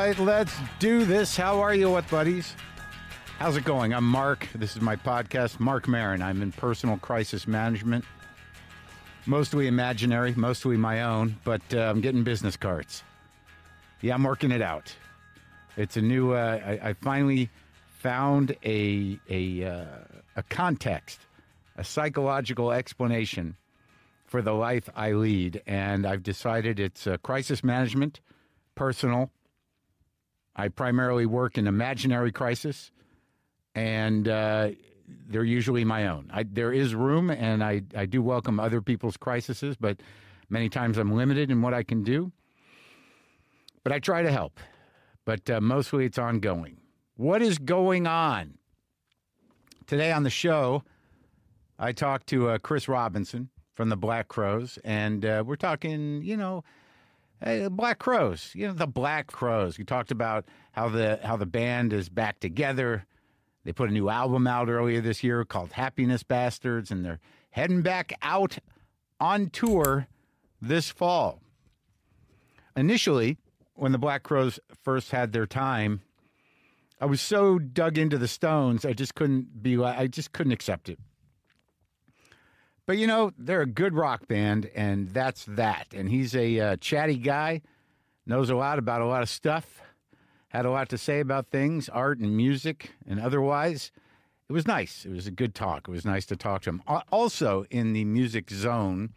right, let's do this. How are you, what buddies? How's it going? I'm Mark. This is my podcast, Marc Maron. I'm in personal crisis management. Mostly imaginary, mostly my own, but I'm getting business cards. Yeah, I'm working it out. It's a new, I finally found a context, a psychological explanation for the life I lead, and I've decided it's crisis management, personal. I primarily work in imaginary crisis, and they're usually my own. There is room, and I do welcome other people's crises, but many times I'm limited in what I can do. But I try to help, but mostly it's ongoing. What is going on? Today on the show, I talked to Chris Robinson from the Black Crowes, and we're talking, Black Crowes, the Black Crowes. We talked about how the band is back together. They put a new album out earlier this year called Happiness Bastards, and they're heading back out on tour this fall. Initially, when the Black Crowes first had their time, I was so dug into the Stones, I just couldn't accept it. But, they're a good rock band, and that's that. And he's a chatty guy, knows a lot about a lot of stuff, had a lot to say about things, art and music and otherwise. It was nice. It was a good talk. It was nice to talk to him. Also in the music zone,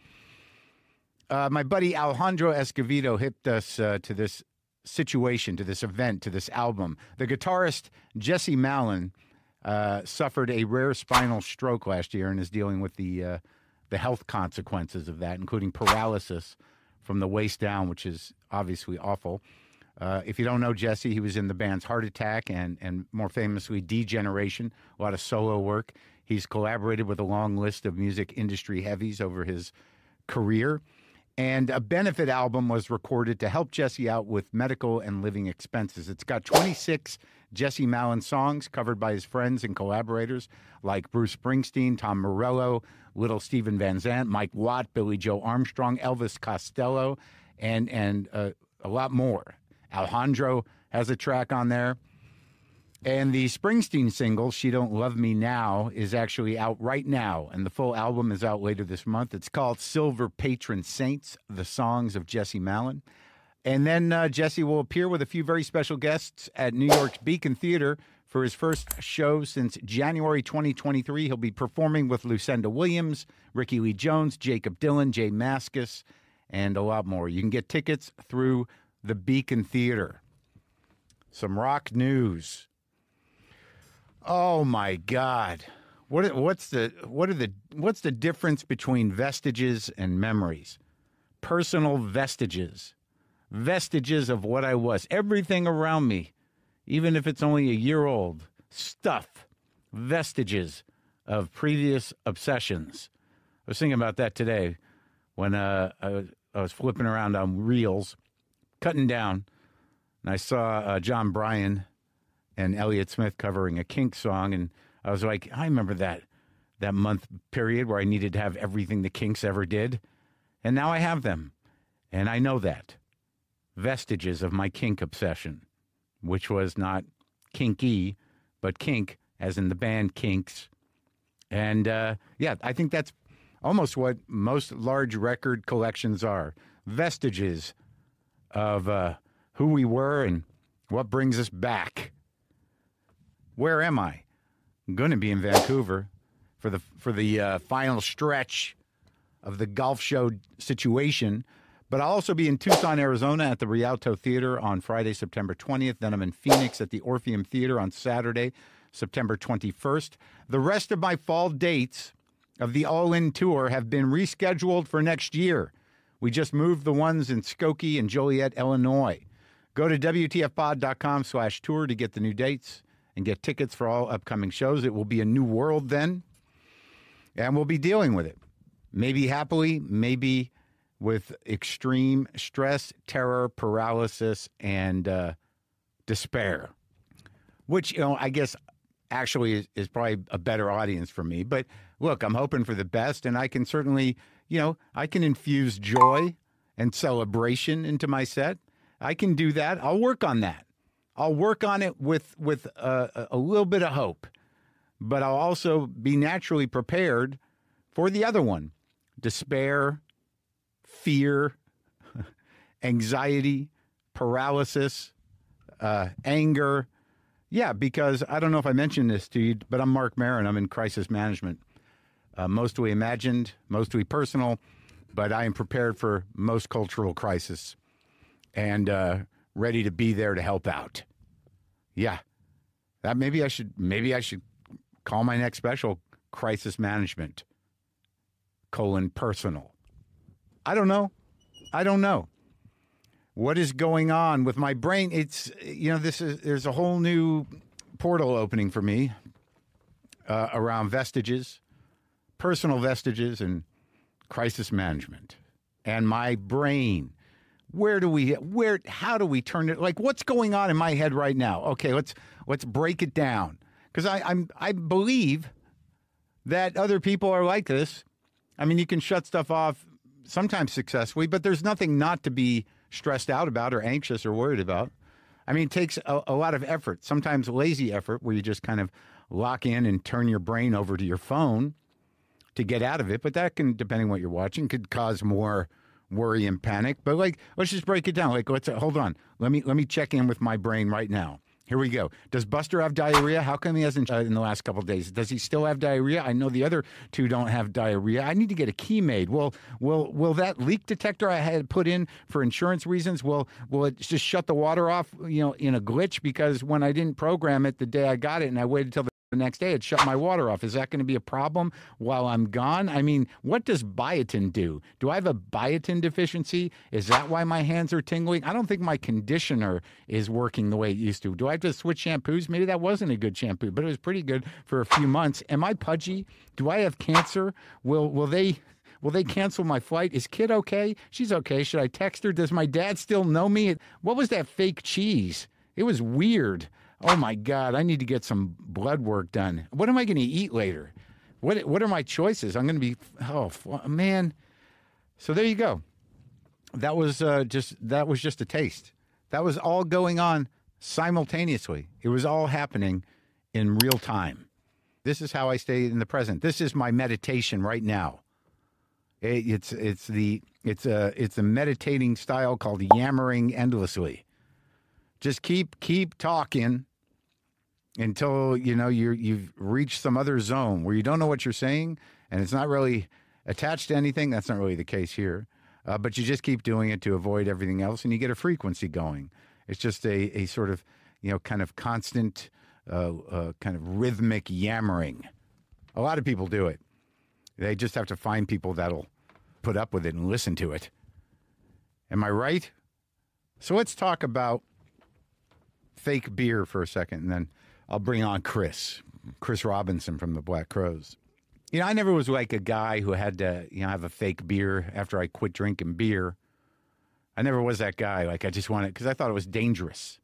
my buddy Alejandro Escovedo hipped us to this situation, to this event, to this album. The guitarist Jesse Malin suffered a rare spinal stroke last year and is dealing with the health consequences of that, including paralysis from the waist down, which is obviously awful. If you don't know Jesse, he was in the bands Heart Attack and more famously D-Generation, a lot of solo work. He's collaborated with a long list of music industry heavies over his career. And a benefit album was recorded to help Jesse out with medical and living expenses. It's got 26 Jesse Malin songs covered by his friends and collaborators like Bruce Springsteen, Tom Morello, Little Steven Van Zandt, Mike Watt, Billy Joe Armstrong, Elvis Costello, and a lot more. Alejandro has a track on there. And the Springsteen single, She Don't Love Me Now, is actually out right now, and the full album is out later this month. It's called Silver Patron Saints, the songs of Jesse Malin. And then Jesse will appear with a few very special guests at New York's Beacon Theater for his first show since January 2023. He'll be performing with Lucinda Williams, Ricky Lee Jones, Jacob Dylan, Jay Mascis, and a lot more. You can get tickets through the Beacon Theater. Some rock news. Oh my God! What's the difference between vestiges and memories? Personal vestiges of what I was. Everything around me, even if it's only a year old, stuff, vestiges of previous obsessions. I was thinking about that today when I was flipping around on Reels, cutting down, and I saw John Bryan and Elliott Smith covering a Kinks song, and I was like, I remember that month period where I needed to have everything the Kinks ever did, and now I have them, and I know that. Vestiges of my kink obsession, which was not kinky, but kink, as in the band Kinks. And, I think that's almost what most large record collections are. Vestiges of who we were and what brings us back. Where am I? I'm going to be in Vancouver for the final stretch of the golf show situation, but I'll also be in Tucson, Arizona at the Rialto Theater on Friday, September 20th. Then I'm in Phoenix at the Orpheum Theater on Saturday, September 21st. The rest of my fall dates of the All-In Tour have been rescheduled for next year. We just moved the ones in Skokie and Joliet, Illinois. Go to WTFpod.com/tour to get the new dates and get tickets for all upcoming shows. It will be a new world then, and we'll be dealing with it. Maybe happily, maybe with extreme stress, terror, paralysis, and despair, which, I guess actually is probably a better audience for me. But look, I'm hoping for the best, and I can certainly, I can infuse joy and celebration into my set. I can do that. I'll work on that. I'll work on it with a little bit of hope, but I'll also be naturally prepared for the other one: despair, fear, anxiety, paralysis, anger. Yeah, because I don't know if I mentioned this to you, but I'm Marc Maron. I'm in crisis management. Mostly imagined, mostly personal, but I am prepared for most cultural crisis and ready to be there to help out. Yeah, that maybe I should call my next special crisis management : personal. I don't know. What is going on with my brain? There's a whole new portal opening for me around vestiges, personal vestiges, and crisis management. And my brain, how do we turn it? Like, what's going on in my head right now? Okay, let's break it down. Because I believe that other people are like this. I mean, you can shut stuff off sometimes successfully, but there's nothing not to be stressed out about or anxious or worried about. I mean, it takes a lot of effort, sometimes lazy effort, where you just kind of lock in and turn your brain over to your phone to get out of it. But that can, depending on what you're watching, could cause more worry and panic. But let's just break it down. Hold on. Let me check in with my brain right now. Here we go. Does Buster have diarrhea? How come he hasn't in the last couple of days? Does he still have diarrhea? I know the other two don't have diarrhea. I need to get a key made. Will that leak detector I had put in for insurance reasons, will it just shut the water off, in a glitch? Because when I didn't program it the day I got it and I waited till the next day, it shut my water off. Is that going to be a problem while I'm gone? I mean, what does biotin do? Do I have a biotin deficiency? Is that why my hands are tingling? I don't think my conditioner is working the way it used to. Do I have to switch shampoos? Maybe that wasn't a good shampoo, but it was pretty good for a few months. Am I pudgy? Do I have cancer? Will they cancel my flight? Is Kid okay? She's okay. Should I text her? Does my dad still know me? What was that fake cheese? It was weird. Oh, my God, I need to get some blood work done. What am I going to eat later? What are my choices? I'm going to be, man. So there you go. That was just a taste. That was all going on simultaneously. It was all happening in real time. This is how I stay in the present. This is my meditation right now. It's a meditating style called yammering endlessly. Just keep talking until you've reached some other zone where you don't know what you're saying, and it's not really attached to anything. That's not really the case here, but you just keep doing it to avoid everything else, and you get a frequency going. It's just a sort of kind of constant, kind of rhythmic yammering. A lot of people do it. They just have to find people that'll put up with it and listen to it. Am I right? So let's talk about fake beer for a second, and then I'll bring on Chris Robinson from the Black Crowes. I never was like a guy who had to, have a fake beer after I quit drinking beer. I never was that guy. Like, I just wanted, because I thought it was dangerous.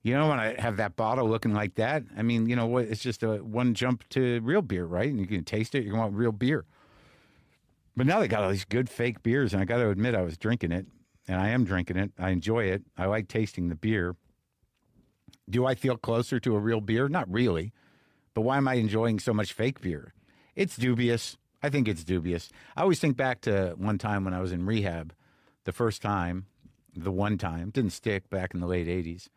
When I have that bottle looking like that, I mean, what? It's just one jump to real beer, right? And you can taste it. You want real beer. But now they got all these good fake beers, and I got to admit I was drinking it, and I am drinking it. I enjoy it. I like tasting the beer. Do I feel closer to a real beer? Not really. But why am I enjoying so much fake beer? It's dubious. I think it's dubious. I always think back to one time when I was in rehab, the one time, didn't stick back in the late 80s.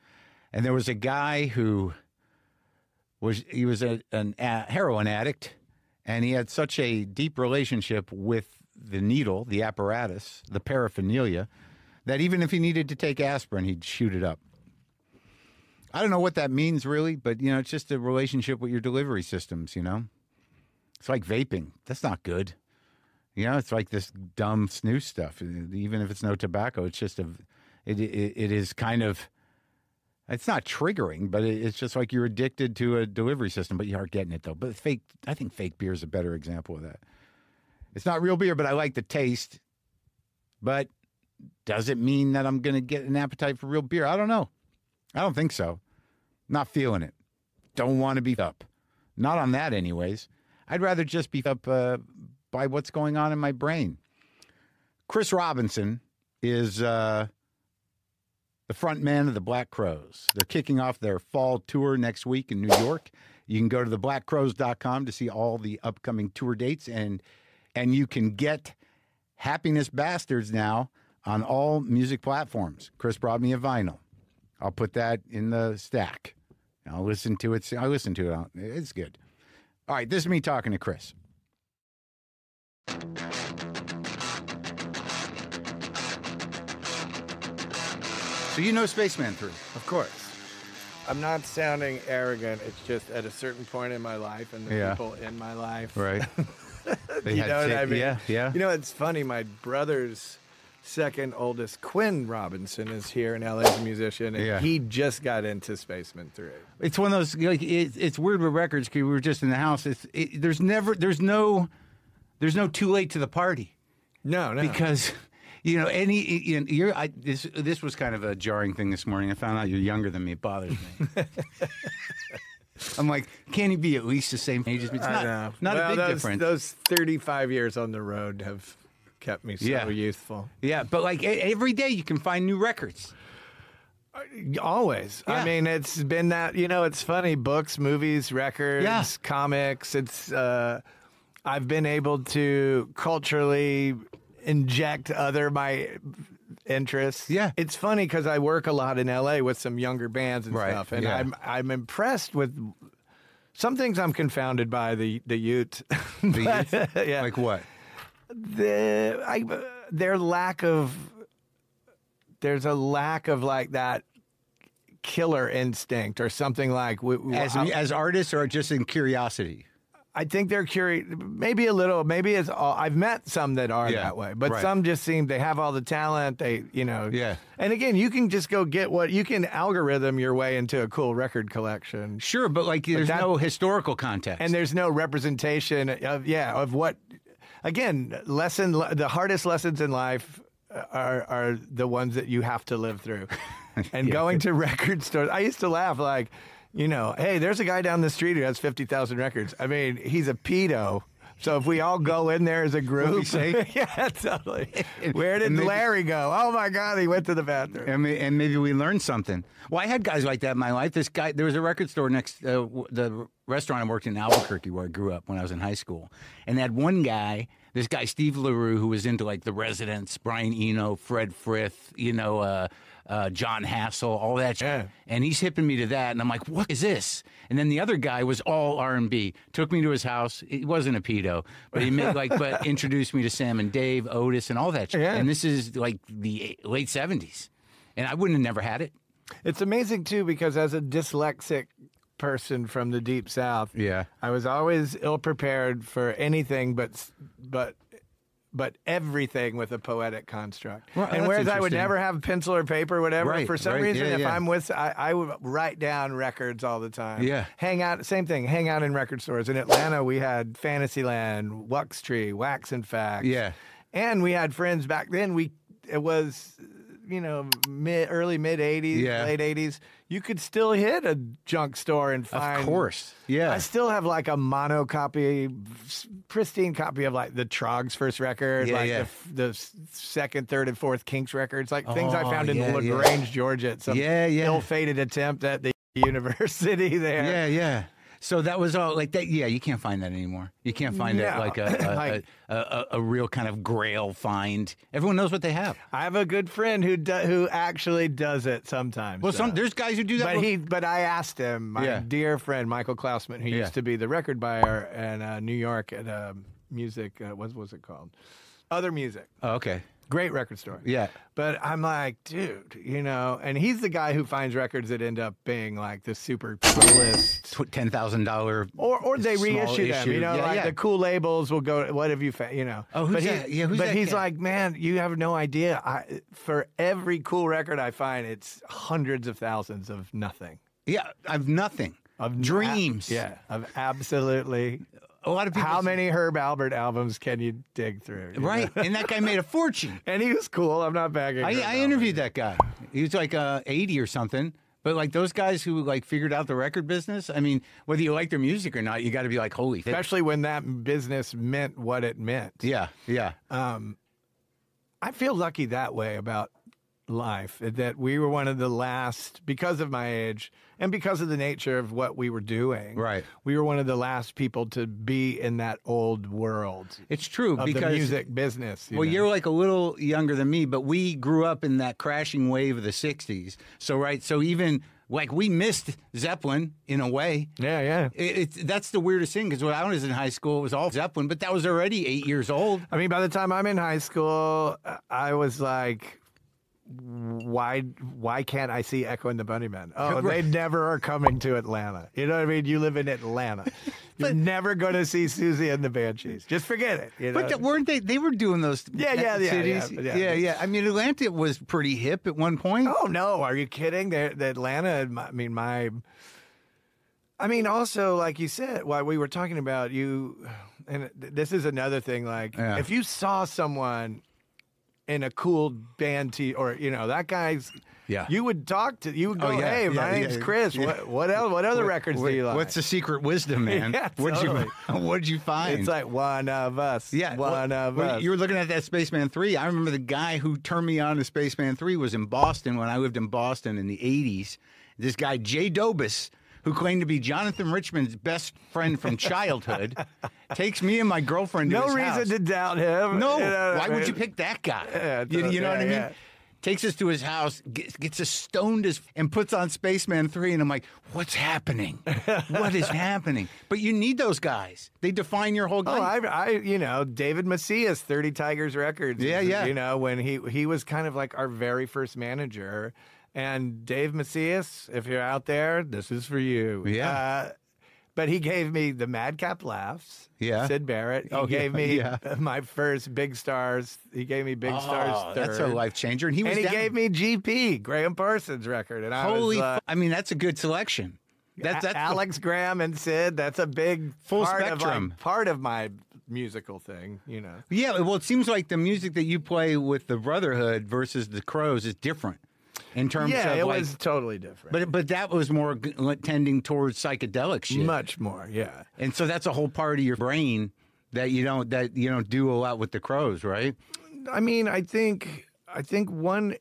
And there was a guy who was a heroin addict, and he had such a deep relationship with the needle, the apparatus, the paraphernalia, that even if he needed to take aspirin, he'd shoot it up. I don't know what that means really, but, it's just a relationship with your delivery systems, It's like vaping. That's not good. It's like this dumb snooze stuff. Even if it's no tobacco, it's just it is kind of, it's not triggering, but it's just like you're addicted to a delivery system, but you aren't getting it though. But I think fake beer is a better example of that. It's not real beer, but I like the taste. But does it mean that I'm going to get an appetite for real beer? I don't know. I don't think so. Not feeling it. Don't want to be up. Not on that anyways. I'd rather just be up by what's going on in my brain. Chris Robinson is the the front man of the Black Crowes. They're kicking off their fall tour next week in New York. You can go to theblackcrows.com to see all the upcoming tour dates, and you can get Happiness Bastards now on all music platforms. Chris brought me a vinyl. I'll put that in the stack. I'll listen to it. It's good. All right, this is me talking to Chris. So you know Spaceman 3? Of course. I'm not sounding arrogant. It's just at a certain point in my life and the people in my life. Right. You know what I mean? Yeah. You know, it's funny. My brother's second oldest, Quinn Robinson, is here in LA as a musician, and he just got into Spaceman 3. It's one of those, like, it's weird with records because we were just in the house. There's no too late to the party. No. Because... You know, this was kind of a jarring thing this morning. I found out you're younger than me. It bothers me. I'm like, can you be at least the same age as me? It's not a big difference. Those 35 years on the road have kept me so youthful. Yeah, but like every day you can find new records. Always. Yeah. I mean, it's been that, it's funny, books, movies, records, comics. It's I've been able to culturally inject my interests. Yeah. It's funny because I work a lot in LA with some younger bands and stuff, and I'm impressed with some things. I'm confounded by the youth. The youth? Yeah. Like what? Their lack of... There's a lack of like that killer instinct or something like... As artists or just in curiosity? I think they're curious, maybe a little, maybe it's all, I've met some that are that way, but some just seem, they have all the talent, And again, you can just go you can algorithm your way into a cool record collection. Sure, but like there's no historical context. And there's no representation of what, again, the hardest lessons in life are the ones that you have to live through. And going to record stores, I used to laugh like, hey, there's a guy down the street who has 50,000 records. I mean, he's a pedo. So if we all go in there as a group, yeah, totally. Where did Larry go? Oh my God, he went to the bathroom. And maybe we learned something. Well, I had guys like that in my life. There was a record store next the restaurant I worked in Albuquerque where I grew up when I was in high school, and they had one guy. This guy Steve LaRue, who was into like The Residents, Brian Eno, Fred Frith, John Hassel, all that shit. Yeah. And he's hipping me to that, and I'm like, what is this? And then the other guy was all R&B. Took me to his house. He wasn't a pedo, but he but introduced me to Sam and Dave, Otis, and all that shit. Yeah. And this is like the late 70s. And I wouldn't have never had it. It's amazing, too, because as a dyslexic person from the Deep South, I was always ill-prepared for anything but everything with a poetic construct. Well, and whereas I would never have pencil or paper or whatever, for some reason, if I'm with, I would write down records all the time. Yeah. Hang out in record stores. In Atlanta, we had Fantasyland, Wuxtree, Wax and Facts. Yeah. And we had friends back then. It was... early mid 80s, late 80s, you could still hit a junk store and find. Of course, yeah. I have like a mono copy, pristine copy of like the Troggs' first record, the second, third, and fourth Kinks records, like things I found in LaGrange, Georgia, at some ill-fated attempt at the university there. Yeah. So that was all like that. Yeah, you can't find that anymore. You can't find it like a real kind of grail find. Everyone knows what they have. I have a good friend who actually does it sometimes. Well, there's guys who do that. But I asked him, my dear friend Michael Klausman, who used to be the record buyer in New York at music. What was it called? Other Music. Oh, okay. Great record store. Yeah. But I'm like, dude, and he's the guy who finds records that end up being like the super coolest. $10,000. Or they reissue them, the cool labels will go, what have you found, Oh, who's that? Yeah, who's but that he's guy? like, man, you have no idea. For every cool record I find, it's hundreds of thousands of nothing. Yeah, of nothing. Of dreams. Of absolutely... A lot of people. How many Herb Alpert albums can you dig through? Right. And that guy made a fortune. And he was cool. I'm not bagging. I interviewed that guy. He was like 80 or something. But like those guys who like figured out the record business, I mean, whether you like their music or not, you got to be like, holy. Especially when that business meant what it meant. Yeah. I feel lucky that way about life, that we were one of the last, because of my age and because of the nature of what we were doing. Right. We were one of the last people to be in that old world. It's true of because the music business. Well, you're like a little younger than me, but we grew up in that crashing wave of the 60s. So even like we missed Zeppelin in a way. Yeah. That's the weirdest thing because when I was in high school, it was all Zeppelin, but that was already 8 years old. I mean, by the time I'm in high school, I was like, why can't I see Echo and the Bunnymen? Oh, they never are coming to Atlanta. You know what I mean? You live in Atlanta. You're never going to see Susie and the Banshees. Just forget it. You know? But weren't they? They were doing those cities. Yeah. I mean, Atlanta was pretty hip at one point. Oh no, are you kidding? The Atlanta. I mean, also like you said, while we were talking about you, and this is another thing. Like, if you saw someone in a cool band or that guy's, you would go, hey, my name's Chris. What else? What other records do you like? What's the secret wisdom, man? Yeah, totally. What'd you find? It's like one of us. Yeah, one of us. You were looking at that Spaceman 3. I remember the guy who turned me on to Spaceman 3 was in Boston when I lived in Boston in the 80s. This guy, Jay Dobus, who claimed to be Jonathan Richman's best friend from childhood, takes me and my girlfriend to his house. No reason to doubt him. No. Why would you pick that guy? Yeah, you know what I mean? Yeah. Takes us to his house, gets us stoned and puts on Spaceman 3, and I'm like, what's happening? What is happening? But you need those guys. They define your whole life. David Macias, 30 Tigers Records. Yeah. When he was kind of like our very first manager. And Dave Macias, if you're out there, this is for you. Yeah. But he gave me the Madcap Laughs. Yeah. Sid Barrett. He gave me my first Big Stars. He gave me Big Stars third. That's a life changer. And he gave me GP, Graham Parsons record. And I mean, that's a good selection. That's Alex Graham and Sid. That's a big full spectrum part of my musical thing, Yeah, well, it seems like the music that you play with the Brotherhood versus the Crows is different. In terms of it was totally different. But that was more tending towards psychedelic shit. Much more, yeah. And so that's a whole part of your brain that you don't do a lot with the Crows, right? I mean, I think one.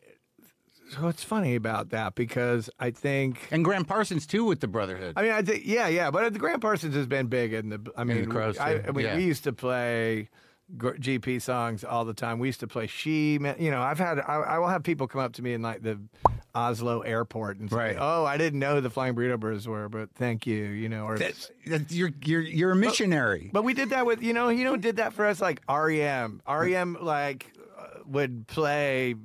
So it's funny about that because I think, and Graham Parsons too with the Brotherhood. I mean, I think but Graham Parsons has been big in the. I mean, the Crows. We used to play GP songs all the time. We used to play She. I will have people come up to me in like the Oslo airport and say, "Oh, I didn't know the Flying Burrito Brothers were, but thank you." Or you're a missionary. But we did that with did that for us like REM. REM would play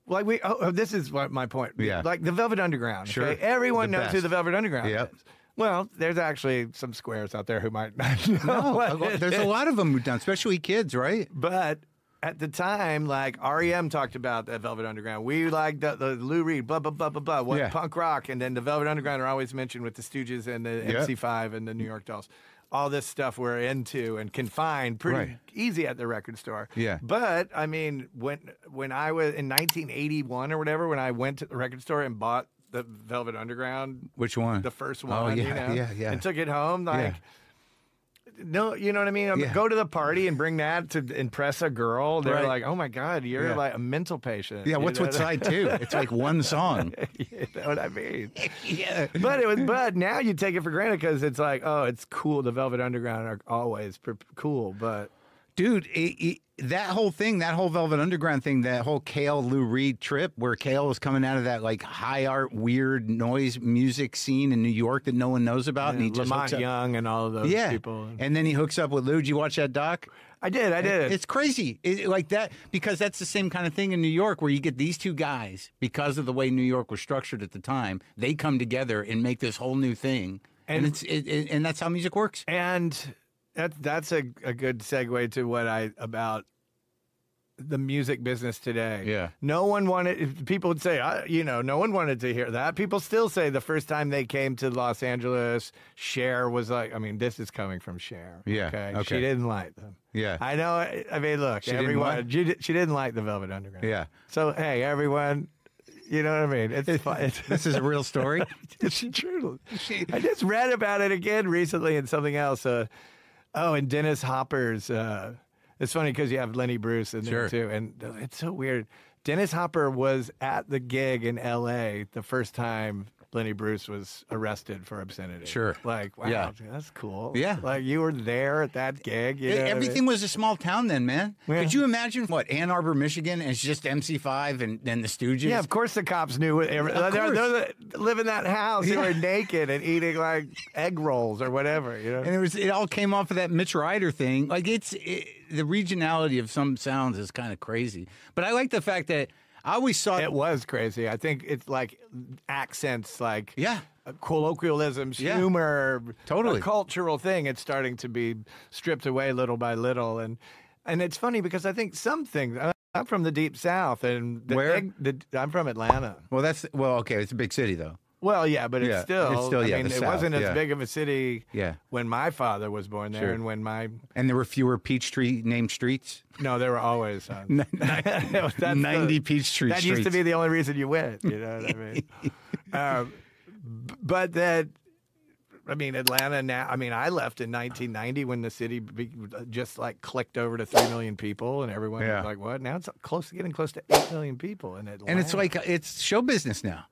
Like this is what my point. Yeah. Like the Velvet Underground. Sure. Okay? Everyone knows who the Velvet Underground is. Well, there's actually some squares out there who might not know. There's a lot of them who've done, especially kids, right? But at the time, like REM talked about the Velvet Underground. We liked the Lou Reed, blah, blah, blah, blah, blah. What punk rock. And then the Velvet Underground are always mentioned with the Stooges and the MC5 and the New York Dolls. All this stuff we're into and can find pretty easy at the record store. Yeah. But I mean, when I was in 1981 or whatever, when I went to the record store and bought the Velvet Underground, which one? The first one. Oh yeah, and took it home. No, you know what I mean? Go to the party and bring that to impress a girl. They're like, oh my God, you're like a mental patient. Yeah, what's with side two? It's like one song. You know what I mean? Yeah. But now you take it for granted because it's like, oh, it's cool. The Velvet Underground are always cool. But dude, that whole thing, that whole Velvet Underground thing, that whole Cale Lou Reed trip where Cale was coming out of that like high art, weird noise music scene in New York that no one knows about. And he just Lamont Young and all of those people. And then he hooks up with Lou. Did you watch that doc? I did. It's crazy. Like that, because that's the same kind of thing in New York where you get these two guys, because of the way New York was structured at the time, they come together and make this whole new thing. And that's how music works. And that's a good segue to about the music business today. Yeah. No one wanted, people would say, no one wanted to hear that. People still say the first time they came to Los Angeles, Cher was like, I mean, this is coming from Cher. Yeah. Okay. She didn't like them. Yeah. I know. I mean, look, she didn't like the Velvet Underground. Yeah. So, hey, everyone, you know what I mean? It's fun. This is a real story? It's true. I just read about it again recently in something else. And Dennis Hopper's, it's funny because you have Lenny Bruce in there too. And it's so weird. Dennis Hopper was at the gig in L.A. the first time Lenny Bruce was arrested for obscenity. Sure. Like, wow, Yeah. that's cool. Yeah. Like, you were there at that gig. You know Everything was a small town then, man. Yeah. Could you imagine Ann Arbor, Michigan, and it's just MC5 and the Stooges? Yeah, of course the cops knew. They're live in that house. They were naked and eating like egg rolls or whatever. You know, And it all came off of that Mitch Ryder thing. Like the regionality of some sounds is kind of crazy. But I like the fact that I always saw it was crazy. I think it's like accents, like Yeah. colloquialisms, Yeah. humor, Totally. a cultural thing. It's starting to be stripped away little by little, and it's funny because I think some things. I'm from the Deep South, and Where? I'm from Atlanta. okay. It's a big city though. Well, yeah, but it's still. I mean, the it South, wasn't as yeah. big of a city. Yeah. When my father was born there, Sure. and when my And there were fewer Peachtree named streets. no, there were always 90 Peachtree That streets. used to be the only reason you went. You know what I mean? But that, I mean, Atlanta now. I mean, I left in 1990 when the city just like clicked over to 3 million people, and everyone Yeah. was like, "What?" Now it's getting close to 8 million people in Atlanta. And it's like it's show business now.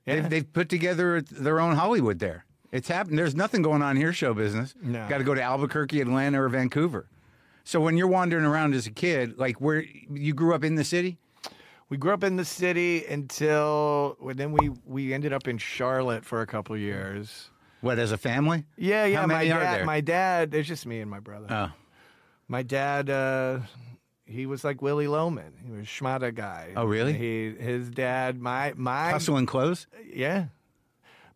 Yeah. They've put together their own Hollywood there. It's happened. There's nothing going on here, show business. No. Got to go to Albuquerque, Atlanta, or Vancouver. So when you're wandering around as a kid, like where you grew up in the city? we grew up in the city until then we ended up in Charlotte for a couple of years. What, as a family? Yeah. How many are there? My dad. There's just me and my brother. Oh, My dad, he was like Willie Loman. He was a schmata guy. Oh, really? His dad, my hustle and clothes? yeah.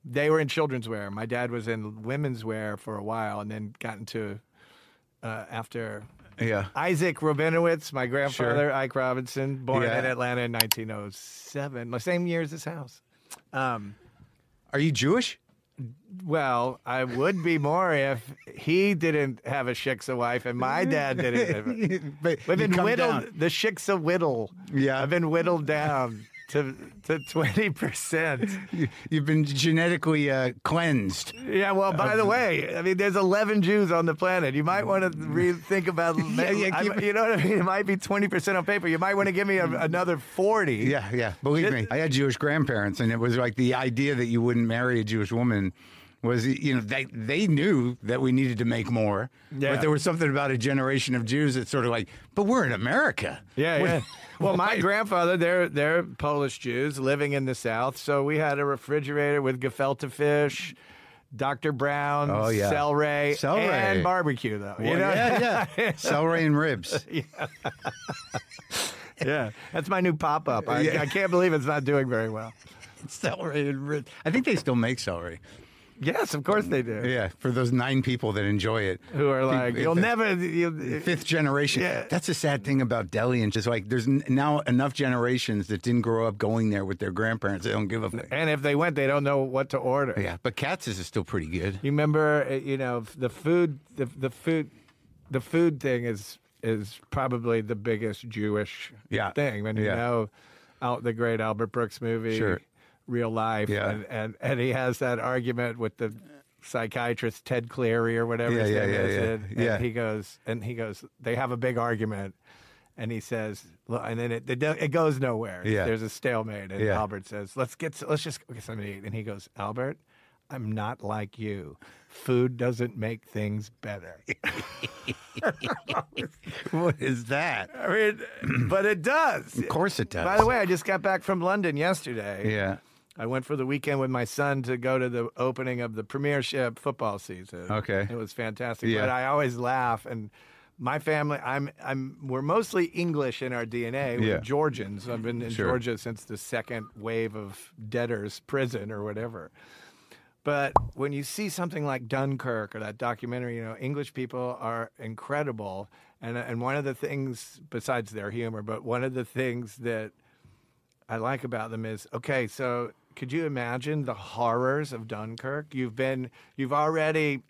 They were in children's wear. My dad was in women's wear for a while, and then got into after Yeah. Isaac Rabinowitz, my grandfather, Sure. Ike Robinson, born Yeah. in Atlanta in 1907, the same year as his house. Are you Jewish? Well, I would be more if he didn't have a shiksa wife and my dad didn't have it. But We've you been come whittled, down. the shiksa whittle. Yeah. I've been whittled down to 20%. You've been genetically cleansed. Yeah, well, by the way, I mean, there's 11 Jews on the planet. You might want to rethink about, you know what I mean? It might be 20% on paper. You might want to give me another 40. Yeah. Believe me, I had Jewish grandparents, and it was like the idea that you wouldn't marry a Jewish woman was, they knew that we needed to make more. Yeah. But there was something about a generation of Jews that's sort of like, but we're in America. Yeah. Well, my grandfather, they're Polish Jews living in the South, so we had a refrigerator with gefilte fish, Dr. Brown's, Oh, yeah. celery, Celery. and barbecue, though. Well, yeah. Celery and ribs. Yeah, that's my new pop-up. I can't believe it's not doing very well. Celery and ribs. I think they still make celery. Yes, of course they do. Yeah, for those 9 people that enjoy it. Who are like, you'll never... Fifth generation. Yeah. That's a sad thing about Delhi. And just like there's now enough generations that didn't grow up going there with their grandparents. They don't give a fuck. And if they went, they don't know what to order. Yeah, but Katz's is still pretty good. You remember, the food thing is probably the biggest Jewish Yeah. thing. When the great Albert Brooks movie, Sure. Real Life, Yeah. and he has that argument with the psychiatrist Ted Cleary or whatever his name is. Yeah. And he goes, they have a big argument. And he says, look, and then it goes nowhere. Yeah. There's a stalemate. And Yeah. Albert says, let's just go get something to eat. And he goes, Albert, I'm not like you. Food doesn't make things better. What is that? I mean, but it does. Of course it does. By the way, I just got back from London yesterday. Yeah. I went for the weekend with my son to go to the opening of the Premiership football season. Okay. It was fantastic. Yeah. But I always laugh, and my family, we're mostly English in our DNA. We're Yeah. Georgians. I've been in Sure. Georgia since the second wave of debtors prison or whatever. But when you see something like Dunkirk or that documentary, English people are incredible. And one of the things, besides their humor, but one of the things that I like about them is, okay, so could you imagine the horrors of Dunkirk? You've already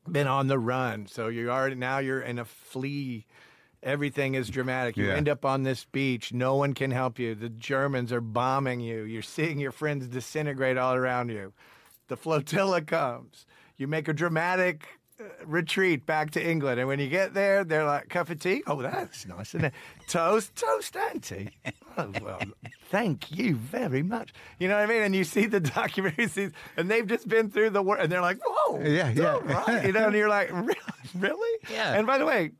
been on the run, so now you're in a flea. Everything is dramatic. You Yeah. end up on this beach. No one can help you. The Germans are bombing you. You're seeing your friends disintegrate all around you. The flotilla comes. You make a dramatic retreat back to England. And when you get there, they're like, cup of tea? Oh, that's nice, isn't it? Toast and tea. Oh, well, thank you very much. You know what I mean? And you see the documentaries, and they've just been through the work, and they're like, whoa, yeah. all right. You know, and you're like, really? Yeah. And by the way,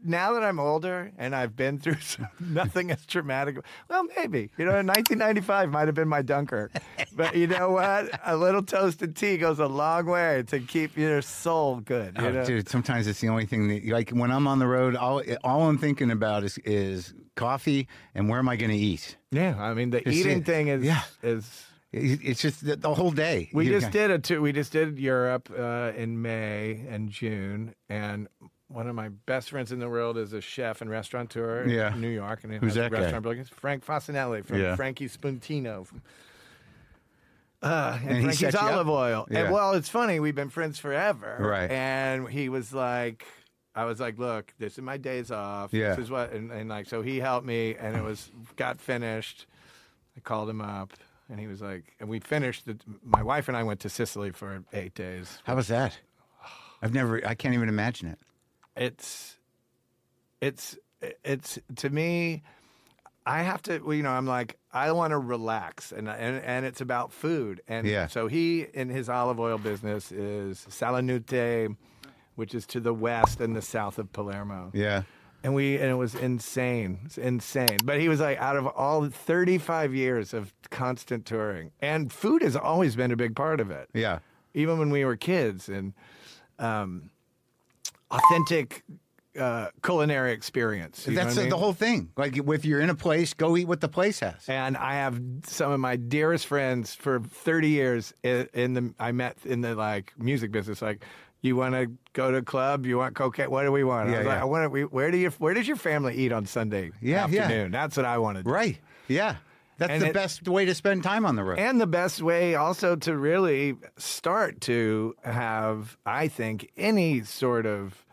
now that I'm older and I've been through nothing as traumatic, well, maybe. You know, 1995 might have been my Dunkirk. But you know what? A little toasted tea goes a long way to keep your soul good. You know? Dude, sometimes it's the only thing that, like, when I'm on the road, all I'm thinking about is coffee and where am I going to eat? Yeah, I mean, the eating thing is... Yeah. is It's just the whole day. We just did Europe in May and June, and one of my best friends in the world is a chef and restaurateur in New York. And who's that guy? Building. Frank Fasinelli from Frankie Spuntino. And he Frankie's set you Olive up? Oil. Yeah. And, well, it's funny. We've been friends forever. Right. And he was like, I was like, look, this is my days off. Yeah. This is what, and like, so he helped me, and it got finished. I called him up. And he was like, and we finished. My wife and I went to Sicily for 8 days. How was that? I can't even imagine it. It's to me, I have to, well, you know, I'm like, I want to relax, and it's about food. And so he, in his olive oil business, is Salanute, which is to the west and the south of Palermo. Yeah. And it was insane. It's insane. But he was like, out of all 35 years of constant touring, and food has always been a big part of it. Yeah. Even when we were kids, and authentic culinary experience. You know That's what I mean? the whole thing. Like, if you're in a place, go eat what the place has. And I have some of my dearest friends for 30 years I met in the like music business. Like, you want to go to a club? You want cocaine? What do we want? I was like, where does your family eat on Sunday afternoon? That's what I wanted. Right. Yeah. That's the best way to spend time on the road. And the best way also to really start to have, I think, any sort of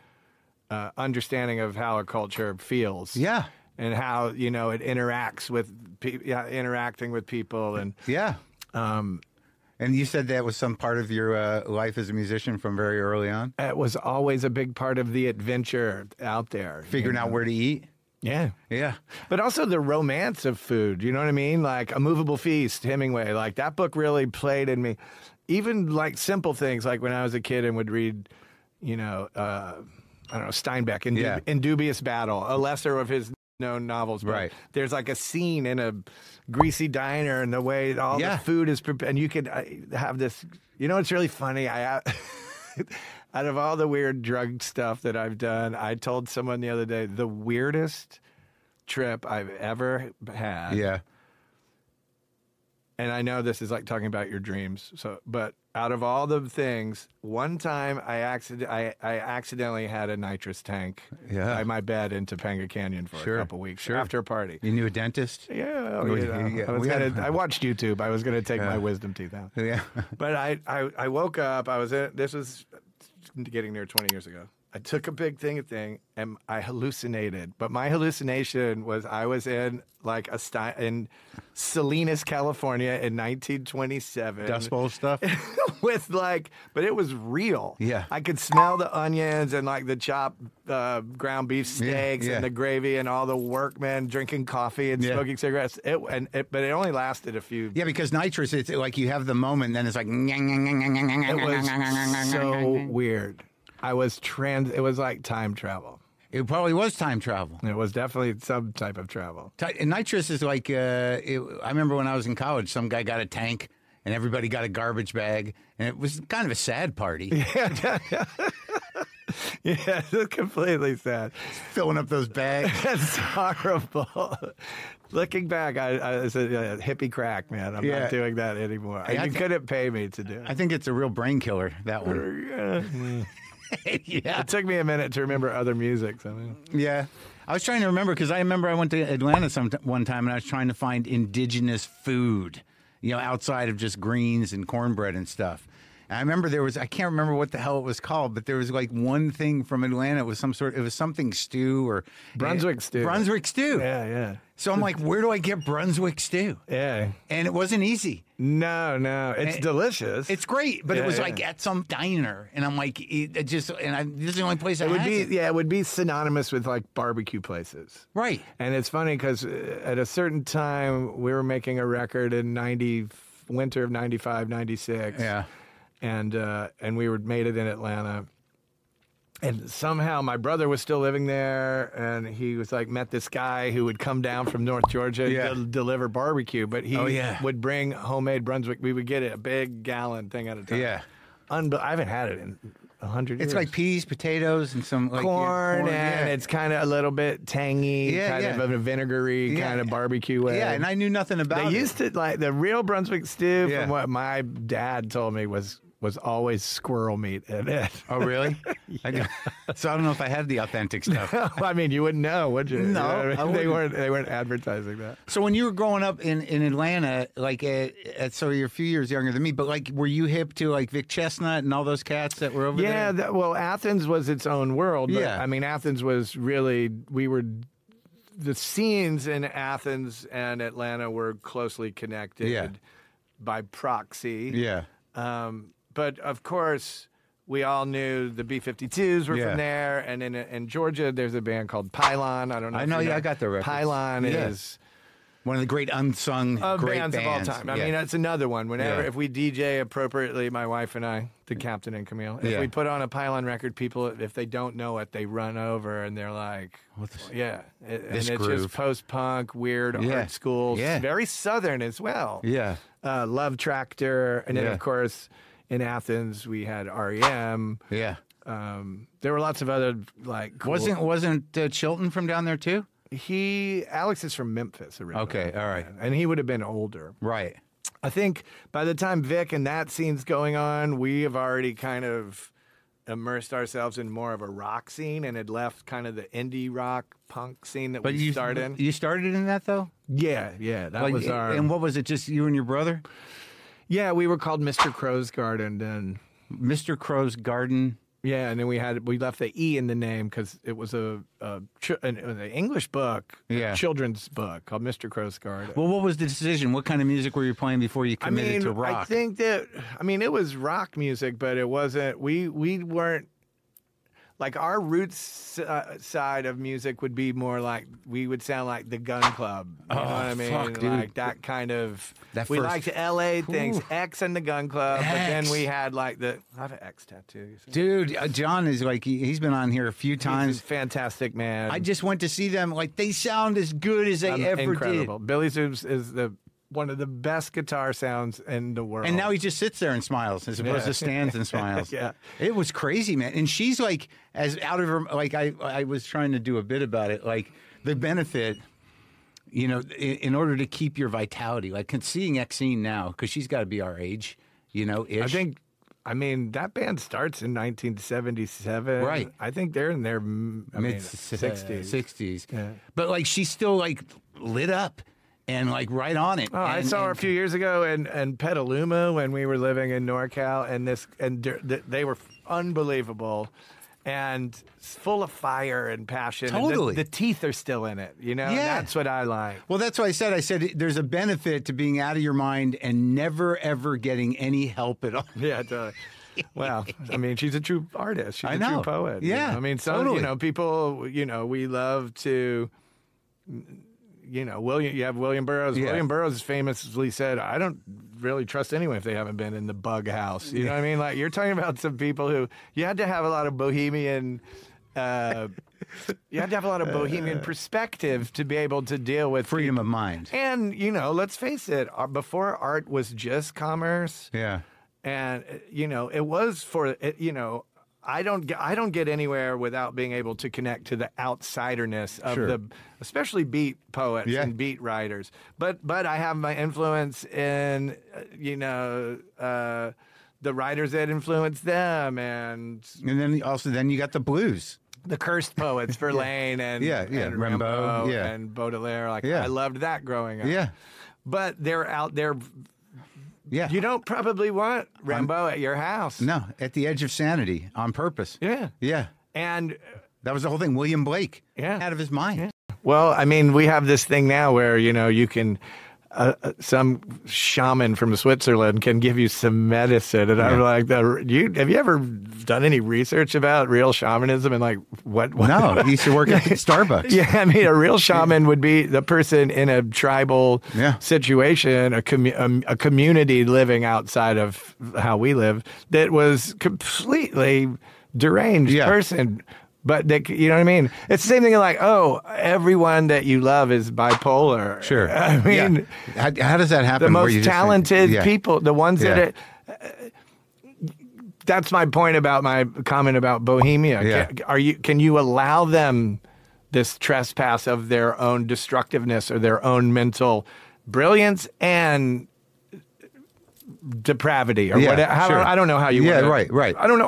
understanding of how a culture feels. Yeah. And how, you know, it interacts with interacting with people. And yeah. And you said that was some part of your life as a musician from very early on? It was always a big part of the adventure out there. Figuring out where to eat? Yeah. Yeah. But also the romance of food, you know what I mean? Like A Movable Feast, Hemingway, like that book really played in me. Even like simple things, like when I was a kid and would read, you know, I don't know, Steinbeck, in Dubious Battle, a lesser of his known novels. But right. There's like a scene in a greasy diner and the way all the food is prepared. And you could have this, you know, it's really funny. Out of all the weird drug stuff that I've done, I told someone the other day, the weirdest trip I've ever had. Yeah. And I know this is like talking about your dreams. But out of all the things, one time I accidentally had a nitrous tank by my bed in Topanga Canyon for a couple weeks after a party. You knew a dentist? Yeah. I watched YouTube. I was going to take my wisdom teeth out. Yeah. But I woke up. This was getting near 20 years ago. I took a big thing and I hallucinated. But my hallucination was I was in like in Salinas, California in 1927. Dust Bowl stuff? With but it was real. Yeah. I could smell the onions and like the chopped ground beef steaks and the gravy and all the workmen drinking coffee and smoking cigarettes. But it only lasted a few. Yeah, because nitrous, it's like you have the moment and then it's like. It was so weird. It was like time travel. It probably was time travel. It was definitely some type of travel. And nitrous is like, I remember when I was in college, some guy got a tank and everybody got a garbage bag. And it was kind of a sad party. Yeah, it's completely sad. Filling up those bags. That's horrible. Looking back, I said, hippie crack, man. I'm not doing that anymore. You couldn't pay me to do it. I think it's a real brain killer, that one. It took me a minute to remember other music. Yeah. I was trying to remember because I remember I went to Atlanta one time and I was trying to find indigenous food, you know, outside of just greens and cornbread and stuff. And I remember I can't remember what the hell it was called, but there was like one thing from Atlanta. It was something stew or Brunswick stew. Brunswick stew. Yeah, yeah. So I'm like, where do I get Brunswick stew? Yeah. And it wasn't easy. No. It's delicious. It's great, but it was yeah. like at some diner. And I'm like, this is the only place it would be synonymous with like barbecue places. Right. And it's funny because at a certain time, we were making a record in winter of 95, 96. Yeah. And we made it in Atlanta. And somehow my brother was still living there, and he was like met this guy who would come down from North Georgia to deliver barbecue, but he would bring homemade Brunswick. We would get a big gallon thing at a time. Yeah. I haven't had it in 100 years. It's like peas, potatoes, and some like corn, and it's kind of a little bit tangy, kind of a vinegary kind of barbecue way. Yeah, and I knew nothing about it. They used to, like, the real Brunswick stew, from what my dad told me, was always squirrel meat in it. Oh, really? So I don't know if I had the authentic stuff. I mean, you wouldn't know, would you? No, you know what I mean? They weren't advertising that. So when you were growing up in Atlanta, like, so you're a few years younger than me, but like, were you hip to like Vic Chestnut and all those cats that were over there? Yeah, well, Athens was its own world. But, I mean, Athens was really, the scenes in Athens and Atlanta were closely connected by proxy. Yeah. But of course, we all knew the B-52s were from there, and in Georgia, there's a band called Pylon. I don't know. I know. I got the records. Pylon is one of the great unsung great bands of all time. I mean, it's another one. Whenever if we DJ appropriately, my wife and I, the captain and Camille, if we put on a Pylon record, people, if they don't know it, they run over and they're like, "What's this?" And it's groove. just post-punk, weird art school, very southern as well. Yeah. Love Tractor, and then of course. In Athens, we had REM. Yeah. There were lots of other like. Cool... Wasn't Chilton from down there too? Alex is from Memphis originally. Okay, all right. And he would have been older. Right. I think by the time Vic and that scene's going on, we have already kind of immersed ourselves in more of a rock scene and had left kind of the indie rock punk scene that we started in. You started in that though? Yeah. That was our. And what was it? Just you and your brother? Yeah, we were called Mr. Crow's Garden then. Mr. Crow's Garden. Yeah, and then we left the E in the name because it was an English book, a children's book called Mr. Crow's Garden. Well, what was the decision? What kind of music were you playing before you committed to rock? I think it was rock music, but it wasn't. We weren't. Like our roots side of music would be more like we would sound like the Gun Club. You know what I mean? Fuck, dude. Like that kind of. We liked LA things, X and the Gun Club, but then we had like I have an X tattoo. Dude, John is like he's been on here a few times. He's a fantastic man. I just went to see them. Like they sound as good as they ever incredible. did. Billy Zoobs is one of the best guitar sounds in the world. And now he just sits there and smiles as opposed to stands and smiles. Yeah. It was crazy, man. And she's like, as out of her, like I was trying to do a bit about it, like the benefit, you know, in order to keep your vitality, like seeing Exene now, because she's got to be our age, you know, ish. I mean, that band starts in 1977. Right. I think they're in their mid-60s. 60s. Yeah. But like she's still like lit up. And like right on it. Oh, I saw her a few years ago in Petaluma when we were living in NorCal, and they were unbelievable and full of fire and passion. Totally, and the teeth are still in it. You know, yeah. That's what I like. Well, that's what I said. I said there's a benefit to being out of your mind and never ever getting any help at all. Yeah, totally. Well, I mean, she's a true artist. She's a true poet. Yeah, you know? I mean, totally. People, we love to. You have William Burroughs. Yeah. William Burroughs famously said, I don't really trust anyone if they haven't been in the bug house. You know what I mean? Like, you're talking about some people who you had to have a lot of bohemian perspective to be able to deal with freedom of mind. And, let's face it, before art was just commerce. Yeah. And, it was for, I don't get anywhere without being able to connect to the outsiderness of especially beat poets and beat writers. But I have my influence in the writers that influenced them, and then you got the blues, the cursed poets, Verlaine and Rimbaud, and Baudelaire. I loved that growing up. Yeah, but they're out there. Yeah. You don't probably want Rambo at your house. No, at the edge of sanity on purpose. Yeah. Yeah. And that was the whole thing. William Blake. Yeah. Out of his mind. Yeah. Well, I mean, we have this thing now where, you can, some shaman from Switzerland can give you some medicine. And I'm like, have you ever done any research about real shamanism and like what? No, he used to work at Starbucks. Yeah, I mean, a real shaman would be the person in a tribal situation, a community living outside of how we live that was completely deranged person. But you know what I mean? It's the same thing like, oh, everyone that you love is bipolar. Sure. I mean, how does that happen? The most talented people, the ones that that's my point about my comment about Bohemia. Yeah. Can you allow them this trespass of their own destructiveness or their own mental brilliance and depravity or whatever? I don't know how you want to, right. I don't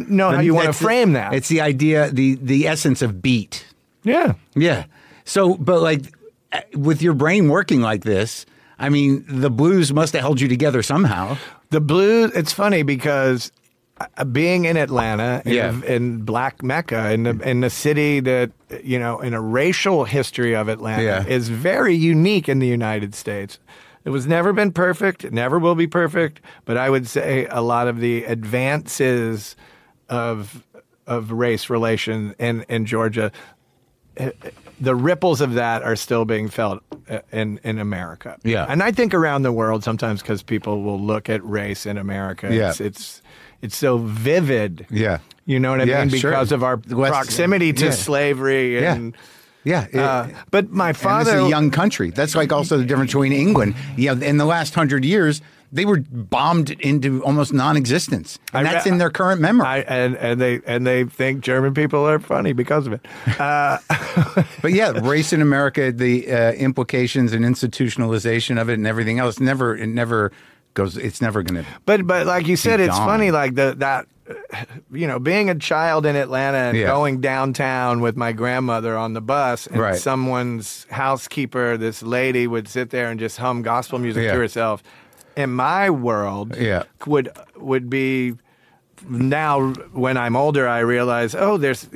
know how you want to frame that. It's the idea, the essence of beat. Yeah. Yeah. So, but like with your brain working like this, I mean, the blues must have held you together somehow. The blues, it's funny because being in Atlanta, in Black Mecca, in the city that, in a racial history of Atlanta is very unique in the United States. It was never been perfect. It never will be perfect. But I would say a lot of the advances of race relation in Georgia, the ripples of that are still being felt in America. Yeah. And I think around the world sometimes because people will look at race in America. Yeah. It's so vivid. Yeah. You know what I mean? Because of our proximity to slavery and... Yeah, but my father... And this is a young country. That's like also the difference between England. In the last 100 years, they were bombed into almost non-existence, and that's in their current memory. And they think German people are funny because of it. But yeah, race in America, the implications and institutionalization of it, and everything else, it never goes. It's never going to. But like you said, it's funny, like that. Being a child in Atlanta and going downtown with my grandmother on the bus, and someone's housekeeper, this lady, would sit there and just hum gospel music to herself. In my world, would be now when I'm older, I realize, there's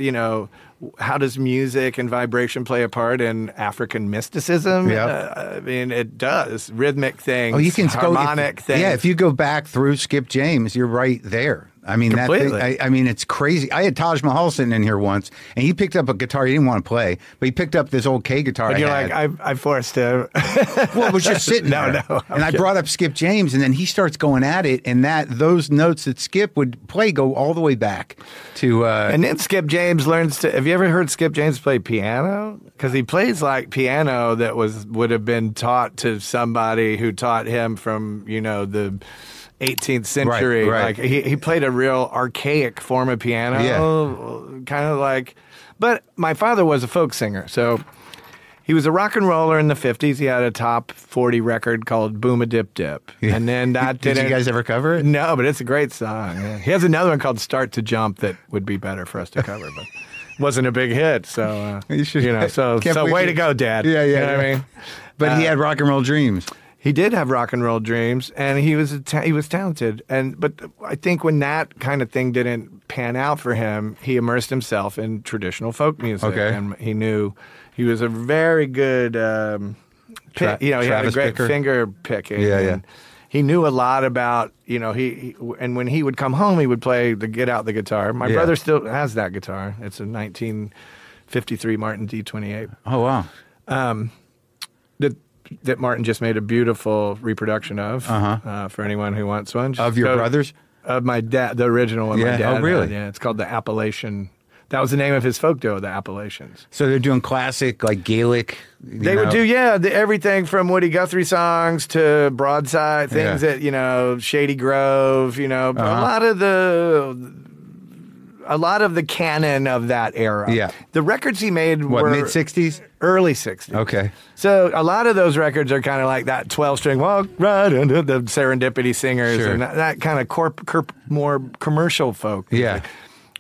how does music and vibration play a part in African mysticism? I mean, it does. Rhythmic things, you can harmonic things. Yeah, if you go back through Skip James, you're right there. I mean, completely. I mean, it's crazy. I had Taj Mahal sitting in here once, and he picked up a guitar he didn't want to play, but he picked up this old K guitar. And you're like, I forced him. Well, it was just sitting there. And I brought up Skip James, and then he starts going at it, and those notes that Skip would play go all the way back to... and then Skip James learns to... Have you ever heard Skip James play piano? Because he plays like piano that would have been taught to somebody who taught him from, the 18th century. Right. Like he played a real archaic form of piano, kind of like. But my father was a folk singer, so he was a rock and roller in the 50s. He had a top 40 record called Boom a Dip Dip, and then that Did you guys ever cover it? No, but it's a great song. Yeah. He has another one called Start to Jump that would be better for us to cover, but wasn't a big hit. So so way to go, Dad. Yeah. You know what I mean? But he had rock and roll dreams. He did have rock and roll dreams, and he was talented. But I think when that kind of thing didn't pan out for him, he immersed himself in traditional folk music. Okay. And he knew he was a very good, he had a great finger picking. Yeah. He knew a lot about, and when he would come home, he would get out the guitar. My brother still has that guitar. It's a 1953 Martin D28. Oh, wow. That Martin just made a beautiful reproduction of for anyone who wants one. Of your brothers? Of my dad, the original one. My dad. Oh, really? Yeah, it's called the Appalachian. That was the name of his folk duo, the Appalachians. So they're doing classic, like Gaelic? They would do, everything from Woody Guthrie songs to Broadside, things that, Shady Grove, a lot of the canon of that era. Yeah. The records he made were... mid-60s? Early 60s. Okay. So a lot of those records are kind of like that 12-string walk right into the Serendipity Singers and that kind of more commercial folk. Yeah.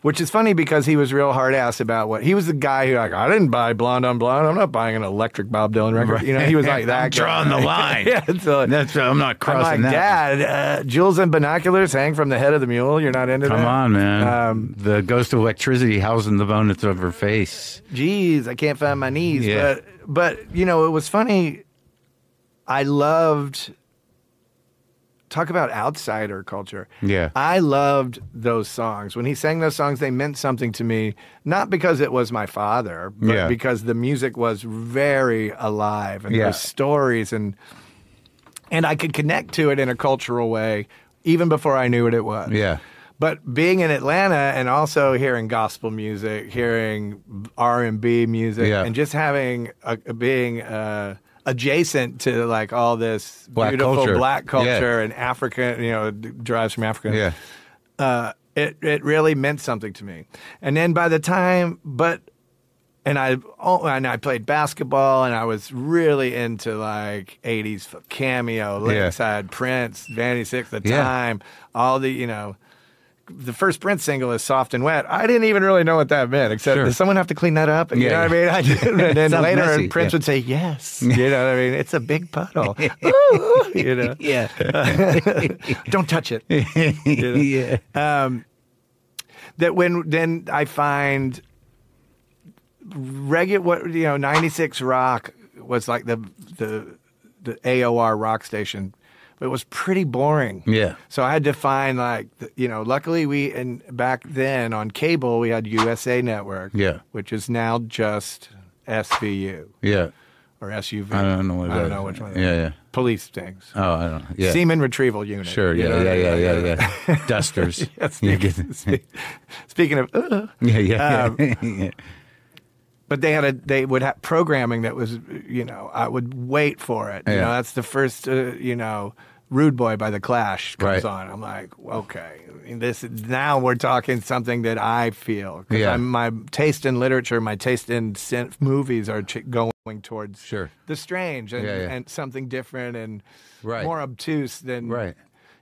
Which is funny because he was real hard-ass about what... He was the guy who, like, I didn't buy Blonde on Blonde. I'm not buying an electric Bob Dylan record. Right. You know, he was like that. I'm drawing the line. Yeah, so I'm not crossing I'm like, that. Dad, jewels and binoculars hang from the head of the mule. You're not into that? Come on, man. The ghost of electricity housing the bonus of her face. Geez, I can't find my knees. Yeah. But you know, it was funny. I loved... Talk about outsider culture. Yeah. I loved those songs. When he sang those songs, they meant something to me, not because it was my father, but because the music was very alive and those stories and I could connect to it in a cultural way even before I knew what it was. Yeah. But being in Atlanta and also hearing gospel music, hearing R&B music, and just having being adjacent to like all this beautiful black culture and African, you know, derives from Africa. Yeah. It really meant something to me. And then by the time, and I played basketball and I was really into like 80s Cameo, Lakeside, Prince, Vanity Six, The Time, all the, you know, the first Prince single is Soft and Wet. I didn't even really know what that meant, except does someone have to clean that up? And, you know what I mean? I did. And then later messy. Prince would say, yes. You know what I mean? It's a big puddle. Ooh, you know? Yeah. Don't touch it. You know? Then I find regular, 96 Rock was like the AOR rock station. But it was pretty boring. Yeah. So I had to find luckily back then on cable we had USA Network. Yeah. Which is now just SVU. Yeah. Or SUV. I don't know what it is. I don't know which one. Yeah. Police things. Oh, I don't know. Yeah. Semen retrieval unit. Sure. Yeah. Dusters. Speaking of. Yeah. But they would have programming that was, I would wait for it. That's the first, Rude Boy by The Clash comes on. I'm like, okay, now we're talking something that I feel. Because my taste in literature, my taste in movies are going towards the strange and something different and more obtuse than,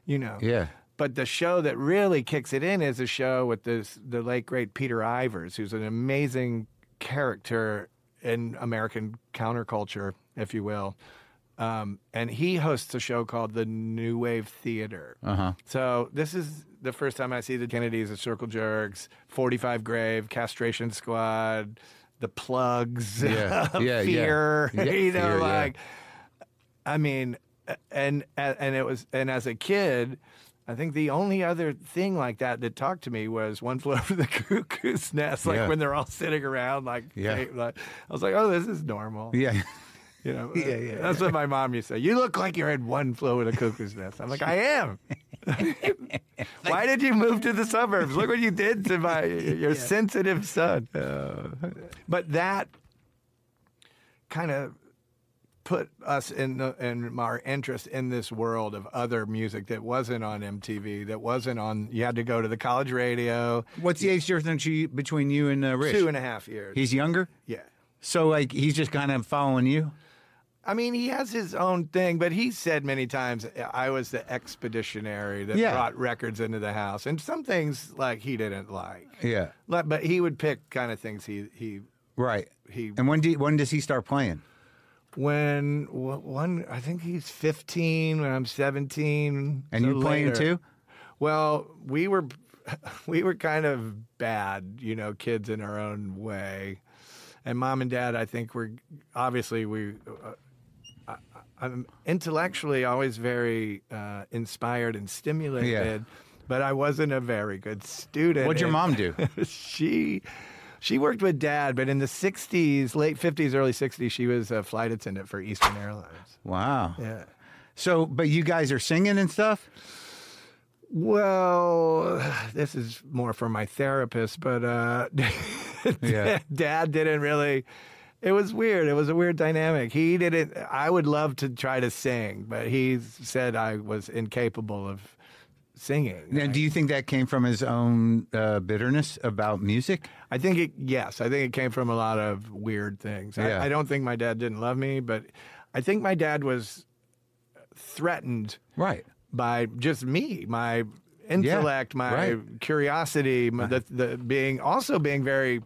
Yeah. But the show that really kicks it in is a show with the late, great Peter Ivers, who's an amazing character in American counterculture, if you will. And he hosts a show called the New Wave Theater. So this is the first time I see the Kennedys, the Circle Jerks, 45 Grave, Castration Squad, the Plugs, Fear, I mean, and as a kid, I think the only other thing like that talked to me was One Flew Over the Cuckoo's Nest, when they're all sitting around, I was like, oh, this is normal. Yeah. That's what my mom used to say. You look like you're in One Flew Over the Cuckoo's Nest. I'm like, I am. Why did you move to the suburbs? Look what you did to your sensitive son. But that kind of put us in our interest in this world of other music that wasn't on MTV, that wasn't on. You had to go to the college radio. What's the age difference between you and Rich? 2.5 years. He's younger? Yeah. So he's just kind of following you? I mean, he has his own thing, but he said many times I was the expeditionary that brought records into the house, and some things he didn't like. Yeah. But he would pick kind of things he right. And when does he start playing? I think he's 15 when I'm 17. And you playing too? Well, we were kind of bad, kids in our own way. And Mom and Dad, I think I'm intellectually always very inspired and stimulated, but I wasn't a very good student. What'd your mom do? She worked with Dad, but in the 60s, late 50s, early 60s, she was a flight attendant for Eastern Airlines. Wow. Yeah. So, but you guys are singing and stuff? Well, this is more for my therapist, but Dad didn't really. It was weird. It was a weird dynamic. He didn't. I would love to try to sing, but he said I was incapable of singing. Now, do you think that came from his own bitterness about music? I think it came from a lot of weird things. Yeah. I don't think my dad didn't love me, but I think my dad was threatened by just me, my intellect, my right. curiosity, the being very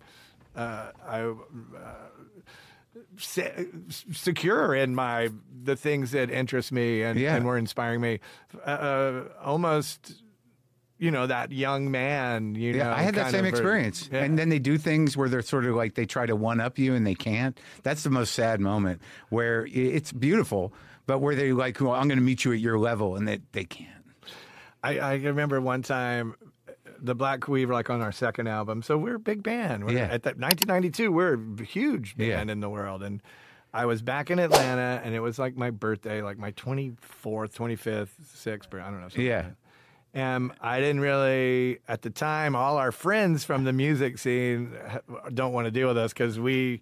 secure in the things that interest me and were inspiring me. Almost, that young man. I had that same experience. And then they do things where they're sort of like they try to one up you and they can't. That's the most sad moment where it's beautiful, but where they're like, well, I'm going to meet you at your level, and they can't. I remember one time, the we were like on our second album, so we're a big band. At 1992, we're a huge band in the world, and I was back in Atlanta, and it was like my birthday, like my 24th, 25th, 6th, I don't know. Something like that. And I didn't really, at the time, all our friends from the music scene don't want to deal with us because we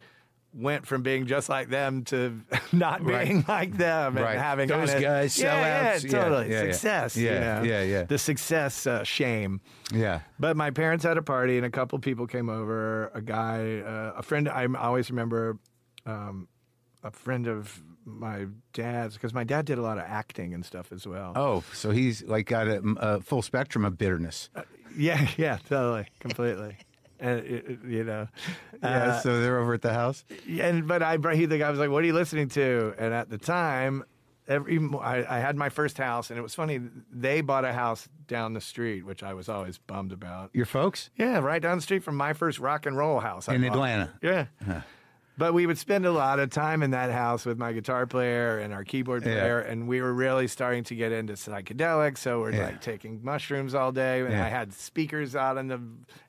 went from being just like them to not being like them and having those guys sellouts. Yeah, totally. Success. Yeah. The success shame. Yeah. But my parents had a party and a couple people came over. A guy, a friend. I always remember a friend of my dad's, because my dad did a lot of acting and stuff as well. Oh, so he's like got a full spectrum of bitterness. Yeah, totally, completely. And so they're over at the house. But the guy was like, "What are you listening to?" And at the time, I had my first house, and it was funny. They bought a house down the street, which I was always bummed about. Your folks? Yeah, right down the street from my first rock and roll house in Atlanta. Yeah. Huh. But we would spend a lot of time in that house with my guitar player and our keyboard player, and we were really starting to get into psychedelics. So we're like taking mushrooms all day, and I had speakers out in the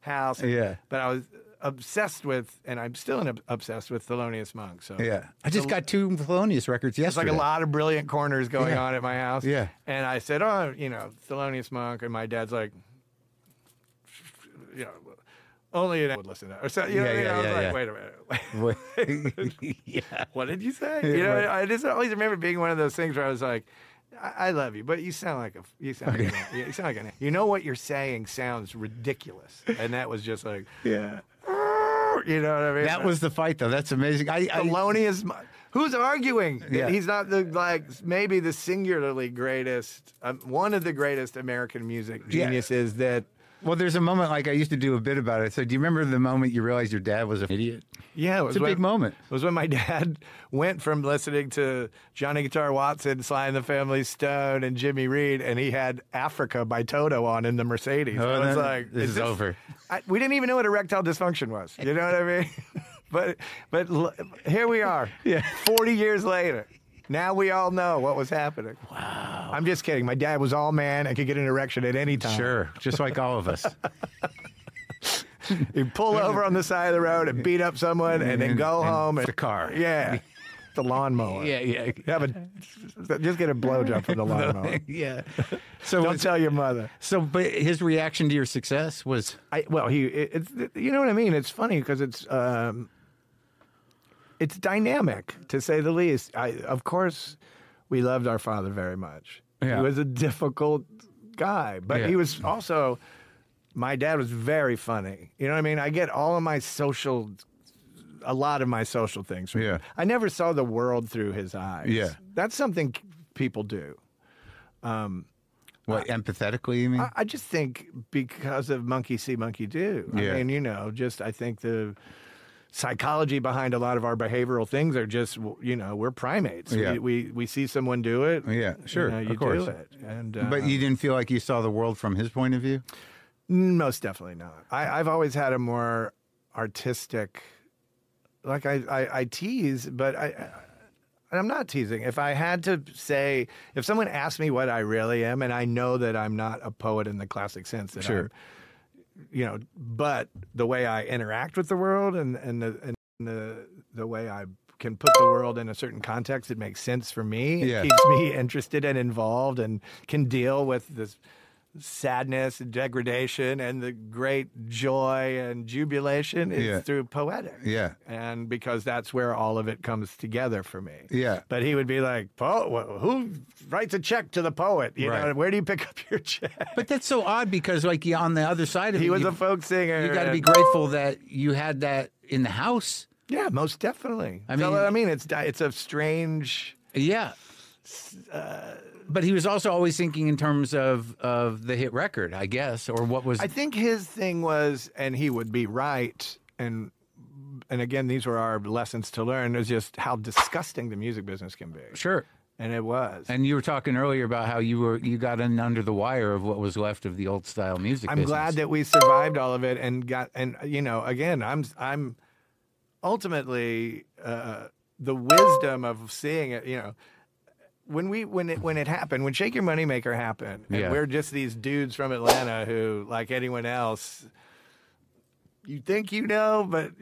house. But I was obsessed with, and I'm still obsessed with Thelonious Monk. So I just got 2 Thelonious records yesterday. There's like a lot of brilliant corners going on at my house. Yeah. And I said, Thelonious Monk, and my dad's like, only an would listen to that. Or so, I was like, wait a minute. What did you say? I just always remember being one of those things where I was like, I love you, but you sound like you know what you're saying sounds ridiculous. And that was just like, you know what I mean? That was the fight, though. That's amazing. Thelonious, who's arguing that he's not maybe the singularly greatest, one of the greatest American music geniuses that. Well, there's a moment, like I used to do a bit about it. So do you remember the moment you realized your dad was an idiot? Yeah. It's a big moment. It was when my dad went from listening to Johnny Guitar Watson, Sly and the Family Stone, and Jimmy Reed, and he had Africa by Toto on in the Mercedes. I was like, this is over. We didn't even know what erectile dysfunction was. You know what I mean? But here we are, 40 years later. Now we all know what was happening. Wow. I'm just kidding. My dad was all man and could get an erection at any time. Sure, just like all of us. He'd pull over on the side of the road and beat up someone and then go home. The car. Yeah. The lawnmower. Yeah. Just get a blowjob from the lawnmower. Yeah. So don't tell your mother. So, but his reaction to your success was? It's you know what I mean? It's funny because it's dynamic, to say the least. Of course, we loved our father very much. Yeah. He was a difficult guy, but he was also, my dad was very funny. You know what I mean? I get a lot of my social things from him. I never saw the world through his eyes. Yeah. That's something people do. Empathetically, you mean? I just think because of monkey see, monkey do. Yeah. I mean, I think the psychology behind a lot of our behavioral things are just, we're primates. Yeah. We see someone do it. Yeah, sure, you of course. do it. And, but you didn't feel like you saw the world from his point of view? Most definitely not. I've always had a more artistic, like I tease, but I'm not teasing. If I had to say, if someone asked me what I really am, and I know that I'm not a poet in the classic sense, that sure. But the way I interact with the world and the way I can put the world in a certain context, it makes sense for me. It keeps me interested and involved and can deal with this sadness and degradation and the great joy and jubilation is through poetic. Yeah. And because that's where all of it comes together for me. Yeah. But he would be like, who writes a check to the poet? You know, where do you pick up your check? But that's so odd because, like, on the other side of it, he was a folk singer. You got to be grateful that you had that in the house. Yeah, most definitely. It's a strange But he was also always thinking in terms of the hit record, I guess, or what was. I think his thing was, and he would be right, and again, these were our lessons to learn, is just how disgusting the music business can be. Sure. And it was. And you were talking earlier about how you got in under the wire of what was left of the old style music business. I'm glad that we survived all of it and again, I'm ultimately the wisdom of seeing it, when it happened, when Shake Your Moneymaker happened, and we're just these dudes from Atlanta who, like anyone else, you think you know, but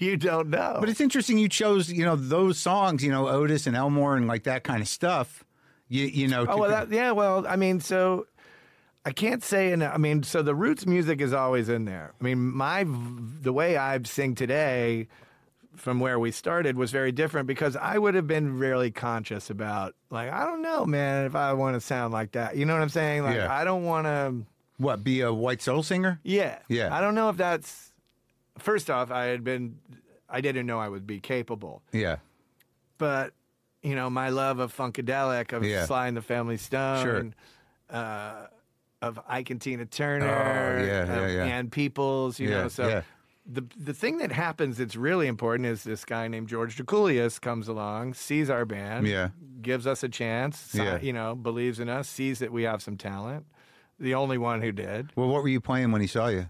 you don't know. But it's interesting you chose, those songs, Otis and Elmore and like that kind of stuff. So I can't say, so the roots music is always in there. I mean, the way I sing today from where we started was very different because I would have been really conscious about, like, I don't know, man, if I want to sound like that. You know what I'm saying? Like, I don't want to... What, be a white soul singer? Yeah. Yeah. I don't know if that's... First off, I didn't know I would be capable. Yeah. But, my love of Funkadelic, of Sly and the Family Stone, of Ike and Tina Turner, Ann Peoples, The thing that happens that's really important is this guy named George DeCoulius comes along, sees our band, gives us a chance, believes in us, sees that we have some talent. The only one who did. Well, what were you playing when he saw you?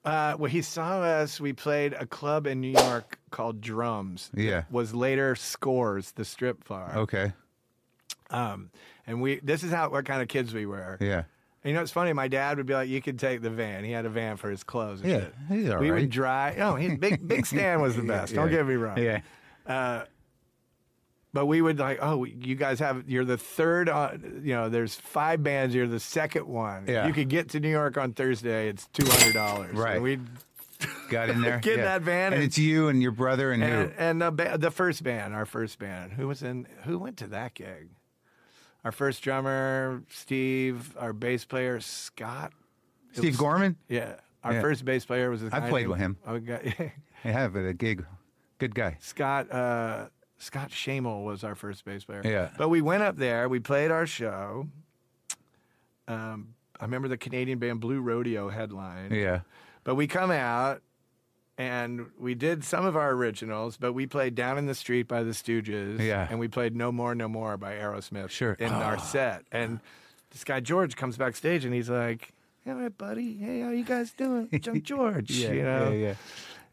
Well, he saw us. We played a club in New York called Drums. Yeah. Was later Scores, the strip bar. Okay. And this is what kind of kids we were. Yeah. And it's funny. My dad would be like, "You could take the van." He had a van for his clothes. And shit. He's all right. We would drive. No, Big Stan was the best. Don't get me wrong. Yeah. But we would you guys you're the third, there's 5 bands, you're the second one. Yeah. You could get to New York on Thursday, it's $200. Right. And we'd got in there. Get in that van. And it's you and your brother and who? And the first band, our first band. Who went to that gig? Our first drummer, Steve, our bass player, Scott. Steve Gorman? Yeah. Our first bass player was I played with him. I have at a gig. Good guy. Scott Shamel was our first bass player. Yeah. But we went up there. We played our show. I remember the Canadian band Blue Rodeo headline. Yeah. But we come out, and we did some of our originals, but we played Down in the Street by the Stooges. Yeah. And we played No More, No More by Aerosmith in our set. And this guy, George, comes backstage, and he's like, "All right, buddy. Hey, how you guys doing? I'm George." Yeah.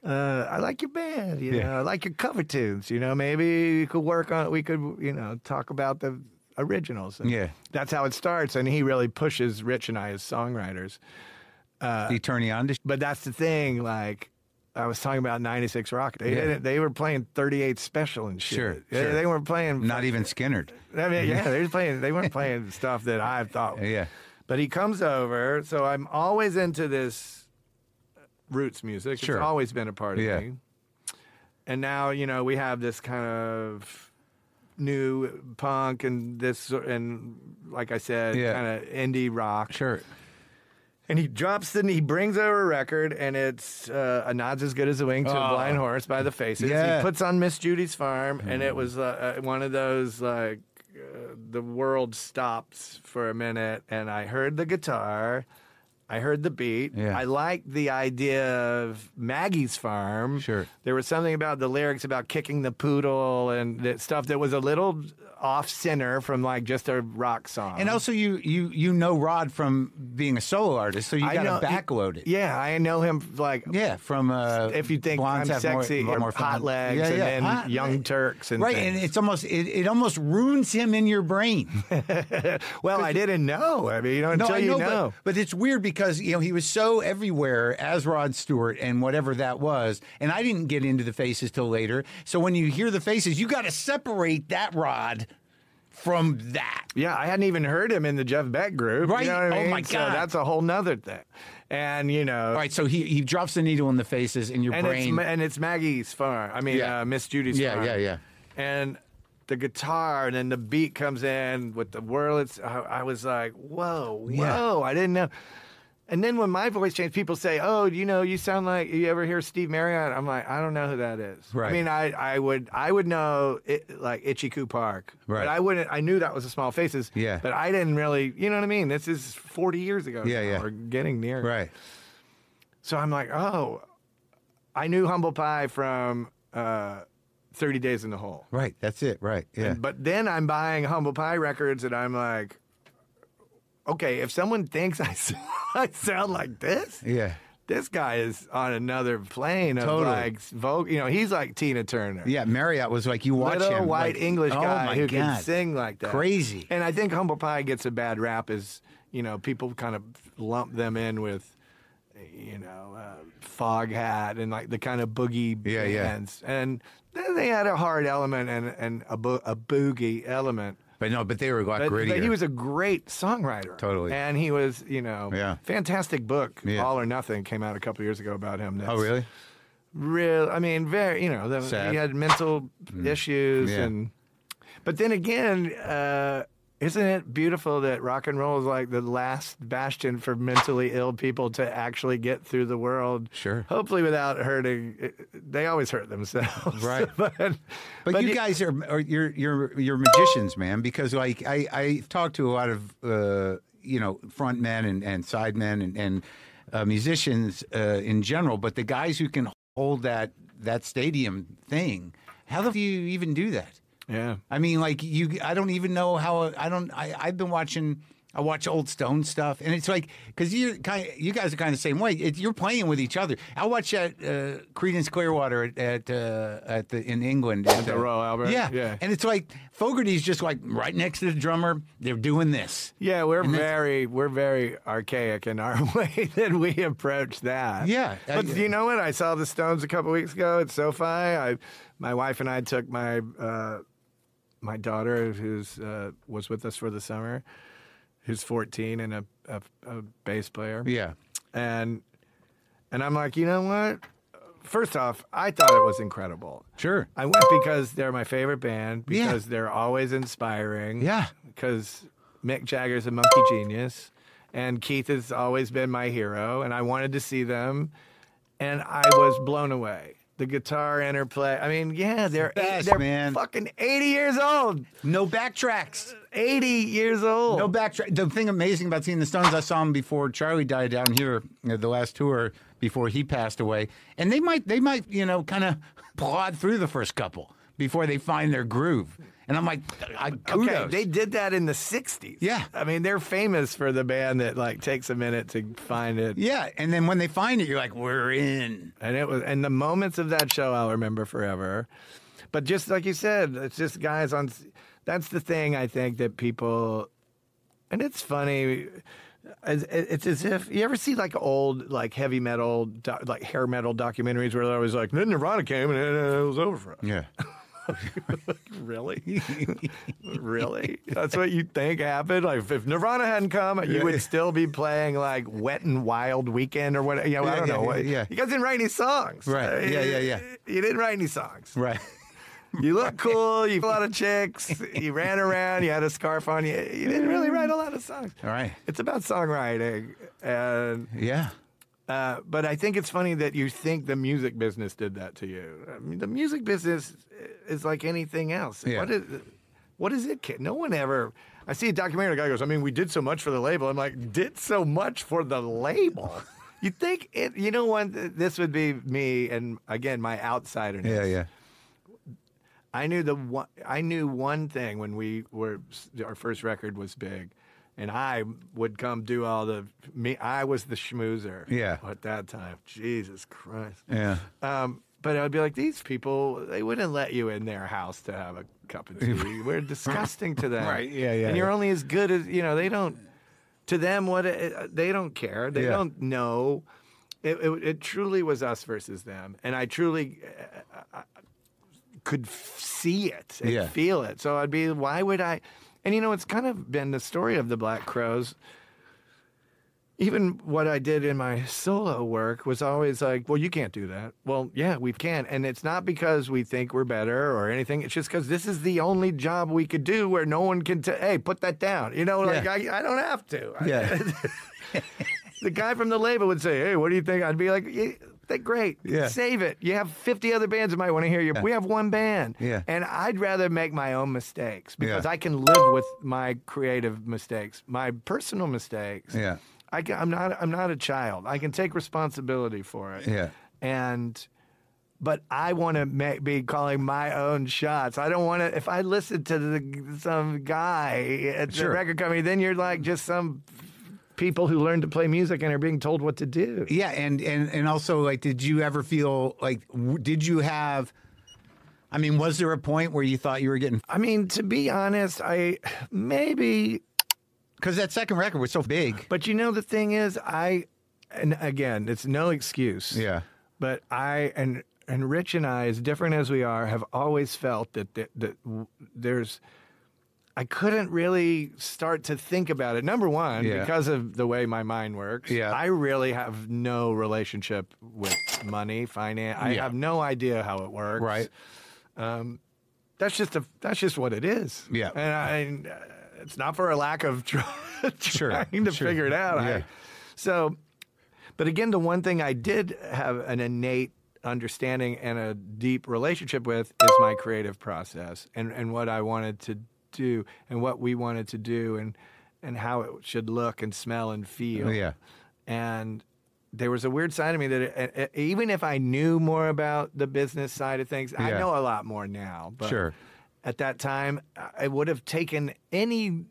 I like your band, I like your cover tunes, maybe you could work on it. We could, talk about the originals. And that's how it starts. And he really pushes Rich and I as songwriters. Did he turn you on to But that's the thing, like, I was talking about 96 Rock. They were playing 38 Special and shit. Sure. They weren't playing. Not even Skinnerd. I mean, they weren't playing stuff that I thought. Yeah. But he comes over, so I'm always into this roots music. Sure. It's always been a part of me. And now, we have this kind of new punk and this, and like I said, kind of indie rock. Sure. And he brings over a record, and it's A Nod's As Good As a Wing to a Blind Horse by the Faces. Yeah. He puts on Miss Judy's Farm, and it was one of those, like, the world stops for a minute, and I heard the guitar. I heard the beat. Yeah. I liked the idea of Maggie's Farm. Sure. There was something about the lyrics about kicking the poodle and that stuff that was a little off center from like just a rock song. And also, you know Rod from being a solo artist, so you got to backload it. Yeah, I know him from if you think Blondes I'm Have Sexy More or Hot Legs and then Young Turks and right, and it's almost it almost ruins him in your brain. Well, I didn't know. I mean, until you know. But it's weird because he was so everywhere as Rod Stewart and whatever that was, and I didn't get into the Faces till later. So when you hear the Faces, you got to separate that Rod from that. Yeah, I hadn't even heard him in the Jeff Beck group. Right. You know what I mean? My God. So that's a whole nother thing. And, All right, so he drops the needle in the Faces in your brain. It's Maggie's Farm. I mean, Miss Judy's Farm. Yeah. And the guitar and then the beat comes in with the whirl. I was like, whoa. I didn't know. And then when my voice changed, people say, "Oh, you sound like you ever hear Steve Marriott?" I'm like, I don't know who that is. Right. I mean, I would know it, like Itchy Coo Park, right? But I wouldn't. I knew that was the Small Faces. Yeah. But I didn't really. You know what I mean? This is 40 years ago. Yeah, now, yeah. Or getting near. Right. So I'm like, oh, I knew Humble Pie from 30 Days in the Hole. Right. That's it. Right. Yeah. But then I'm buying Humble Pie records, and I'm like, okay, if someone thinks I sound like this, yeah. This guy is on another plane of Totally. like, he's like Tina Turner. Yeah, Marriott was like, you watch Little him. white like, English oh guy my who God. can sing like that. Crazy. And I think Humble Pie gets a bad rap as, people kind of lump them in with, Fog Hat and like the kind of boogie bands. And then they had a hard element and a boogie element. But they were a lot grittier. But he was a great songwriter. Totally. And he was, fantastic book, Yeah. All or Nothing, came out a couple years ago about him. Oh, really? Real, I mean, very, Sad. he had mental issues. Yeah. But then again, isn't it beautiful that rock and roll is like the last bastion for mentally ill people to actually get through the world? Sure. Hopefully without hurting. They always hurt themselves. Right. but you guys are you're magicians, man. Because like I talked to a lot of front men and side men and musicians in general. But the guys who can hold that stadium thing, how do you even do that? Yeah. I mean, like I don't even know how. I've been watching. I watch old Stone stuff, and it's like because you guys are kind of the same way. You're playing with each other. I watched that Creedence Clearwater in England at the Royal Albert. Yeah, and it's like Fogerty's just like right next to the drummer. They're doing this. Yeah, we're very archaic in our way that we approach that. Yeah, but you know what? I saw the Stones a couple weeks ago at SoFi. My wife and I took my daughter, who's was with us for the summer, who's 14 and a bass player. Yeah. And I'm like, you know what? First off, I thought it was incredible. Sure. I went because they're my favorite band, because they're always inspiring. Yeah. Because Mick Jagger's a monkey genius, and Keith has always been my hero, and I wanted to see them, and I was blown away. The guitar interplay. I mean, they're man. Fucking 80 years old. No backtracks. 80 years old. No backtrack. The thing amazing about seeing the Stones, I saw them before Charlie died down here, the last tour before he passed away, and they might, kind of plod through the first couple before they find their groove. And I'm like, kudos. Okay, they did that in the 60s. Yeah. I mean, they're famous for the band that like takes a minute to find it. Yeah, and then when they find it, you're like, we're in. And the moments of that show I'll remember forever. But just like you said, it's just guys on. That's the thing I think that people, and it's funny. It's as if you ever see like old like heavy metal like hair metal documentaries where they're always like, then Nirvana came and it was over for us. Yeah. Really? Really? That's what you think happened? Like, if Nirvana hadn't come, you would still be playing, like, Wet and Wild Weekend or whatever. I don't know. Yeah. You guys didn't write any songs. Right. Yeah. You didn't write any songs. Right. You look cool. You a lot of chicks. You ran around. You had a scarf on. You didn't really write a lot of songs. All right. It's about songwriting. And yeah. But I think it's funny that you think the music business did that to you. I mean, the music business is like anything else. Yeah. What is it? No one ever. I see a documentary. The guy goes, I mean, we did so much for the label. I'm like, did so much for the label? You think it? You know what? This would be me, and again, my outsiderness. Yeah. I knew one thing when our first record was big. And I would come do all I was the schmoozer. Yeah. At that time. Jesus Christ. Yeah. But I'd be like, these people, they wouldn't let you in their house to have a cup of tea. We're disgusting to them. Right. Yeah. And you're only as good as, they don't, to them, they don't care. They don't know. It truly was us versus them. And I truly could see it and feel it. So I'd be, why would I? And, it's kind of been the story of the Black Crowes. Even what I did in my solo work was always like, well, you can't do that. Well, yeah, we can. And it's not because we think we're better or anything. It's just because this is the only job we could do where no one can hey, put that down. I don't have to. Yeah. the guy from the label would say, "Hey, what do you think?" I'd be like, "Great, save it. You have 50 other bands that might want to hear you. We have one band." Yeah. And I'd rather make my own mistakes because I can live with my creative mistakes, my personal mistakes. Yeah. I'm not a child. I can take responsibility for it. Yeah. But I want to be calling my own shots. I don't want to. If I listen to some guy at the record company, then you're like just some people who learn to play music and are being told what to do. Yeah, and also, like, did you ever feel like, did you have, I mean, was there a point where you thought you were getting... I mean, to be honest, maybe... Because that second record was so big. But you know, the thing is, and again, it's no excuse. Yeah. But and Rich and I, as different as we are, have always felt that there's... I couldn't really start to think about it. Number one, because of the way my mind works, I really have no relationship with money, finance. I have no idea how it works. Right. That's just what it is. Yeah. And it's not for a lack of trying to figure it out. Yeah. But again, the one thing I did have an innate understanding and a deep relationship with is my creative process and what I wanted to do and what we wanted to do and how it should look and smell and feel. Yeah. And there was a weird side of me that even if I knew more about the business side of things, I know a lot more now. But at that time, I would have taken any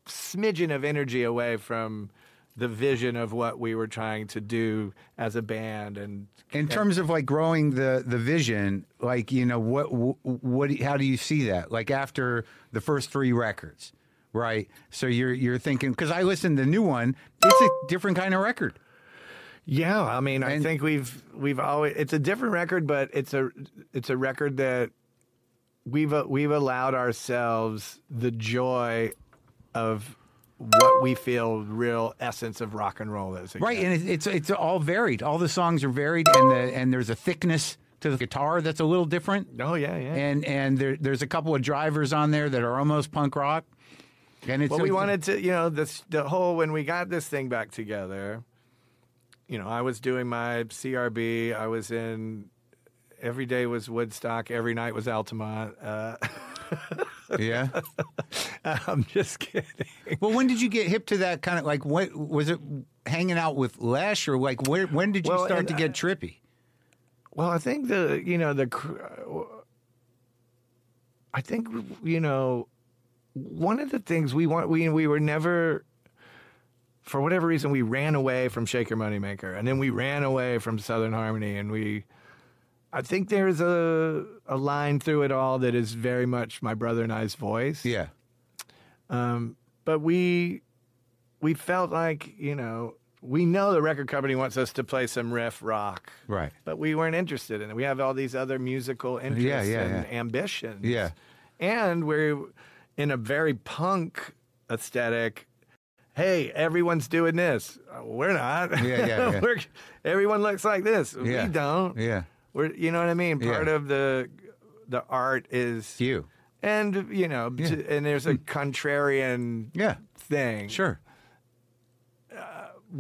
smidgen of energy away from the vision of what we were trying to do as a band. And in terms of like growing the vision, like, you know, what how do you see that? Like after the first 3 records, right? So you're thinking, because I listened to the new one, it's a different kind of record. Yeah, I mean, I think we've always, it's a different record, but it's a record that we've allowed ourselves the joy of what we feel real essence of rock and roll is. Right, and it's all varied. All the songs are varied, and there's a thickness to the guitar that's a little different. Oh yeah. And there's a couple of drivers on there that are almost punk rock. And it's we wanted to, you know, the whole, when we got this thing back together, you know, I was doing my CRB. I was in, every day was Woodstock. Every night was Altamont. Yeah. I'm just kidding. Well, when did you get hip to that kind of, like, what was it, hanging out with Lesh, or like when did you start to get trippy? Well, I think I think, you know, one of the things we were never, for whatever reason, we ran away from Shake Your Money Maker, and then we ran away from Southern Harmony, and I think there's a line through it all that is very much my brother and I's voice. Yeah. But we felt like, you know, we know the record company wants us to play some riff rock. Right. But we weren't interested in it. We have all these other musical interests and ambitions. Yeah. And we're in a very punk aesthetic. Hey, everyone's doing this. We're not. Yeah. Everyone looks like this. We don't. Yeah. You know what I mean? Part of the art is you. And, you know, and there's a contrarian thing. Sure.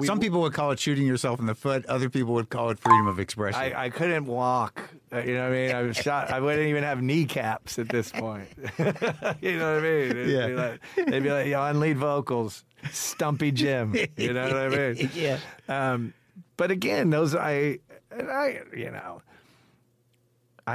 Some people would call it shooting yourself in the foot. Other people would call it freedom of expression. I couldn't walk. You know what I mean? I was shot. I wouldn't even have kneecaps at this point. You know what I mean? They'd be like, on lead vocals, Stumpy Jim. You know what I mean? Yeah. But again, I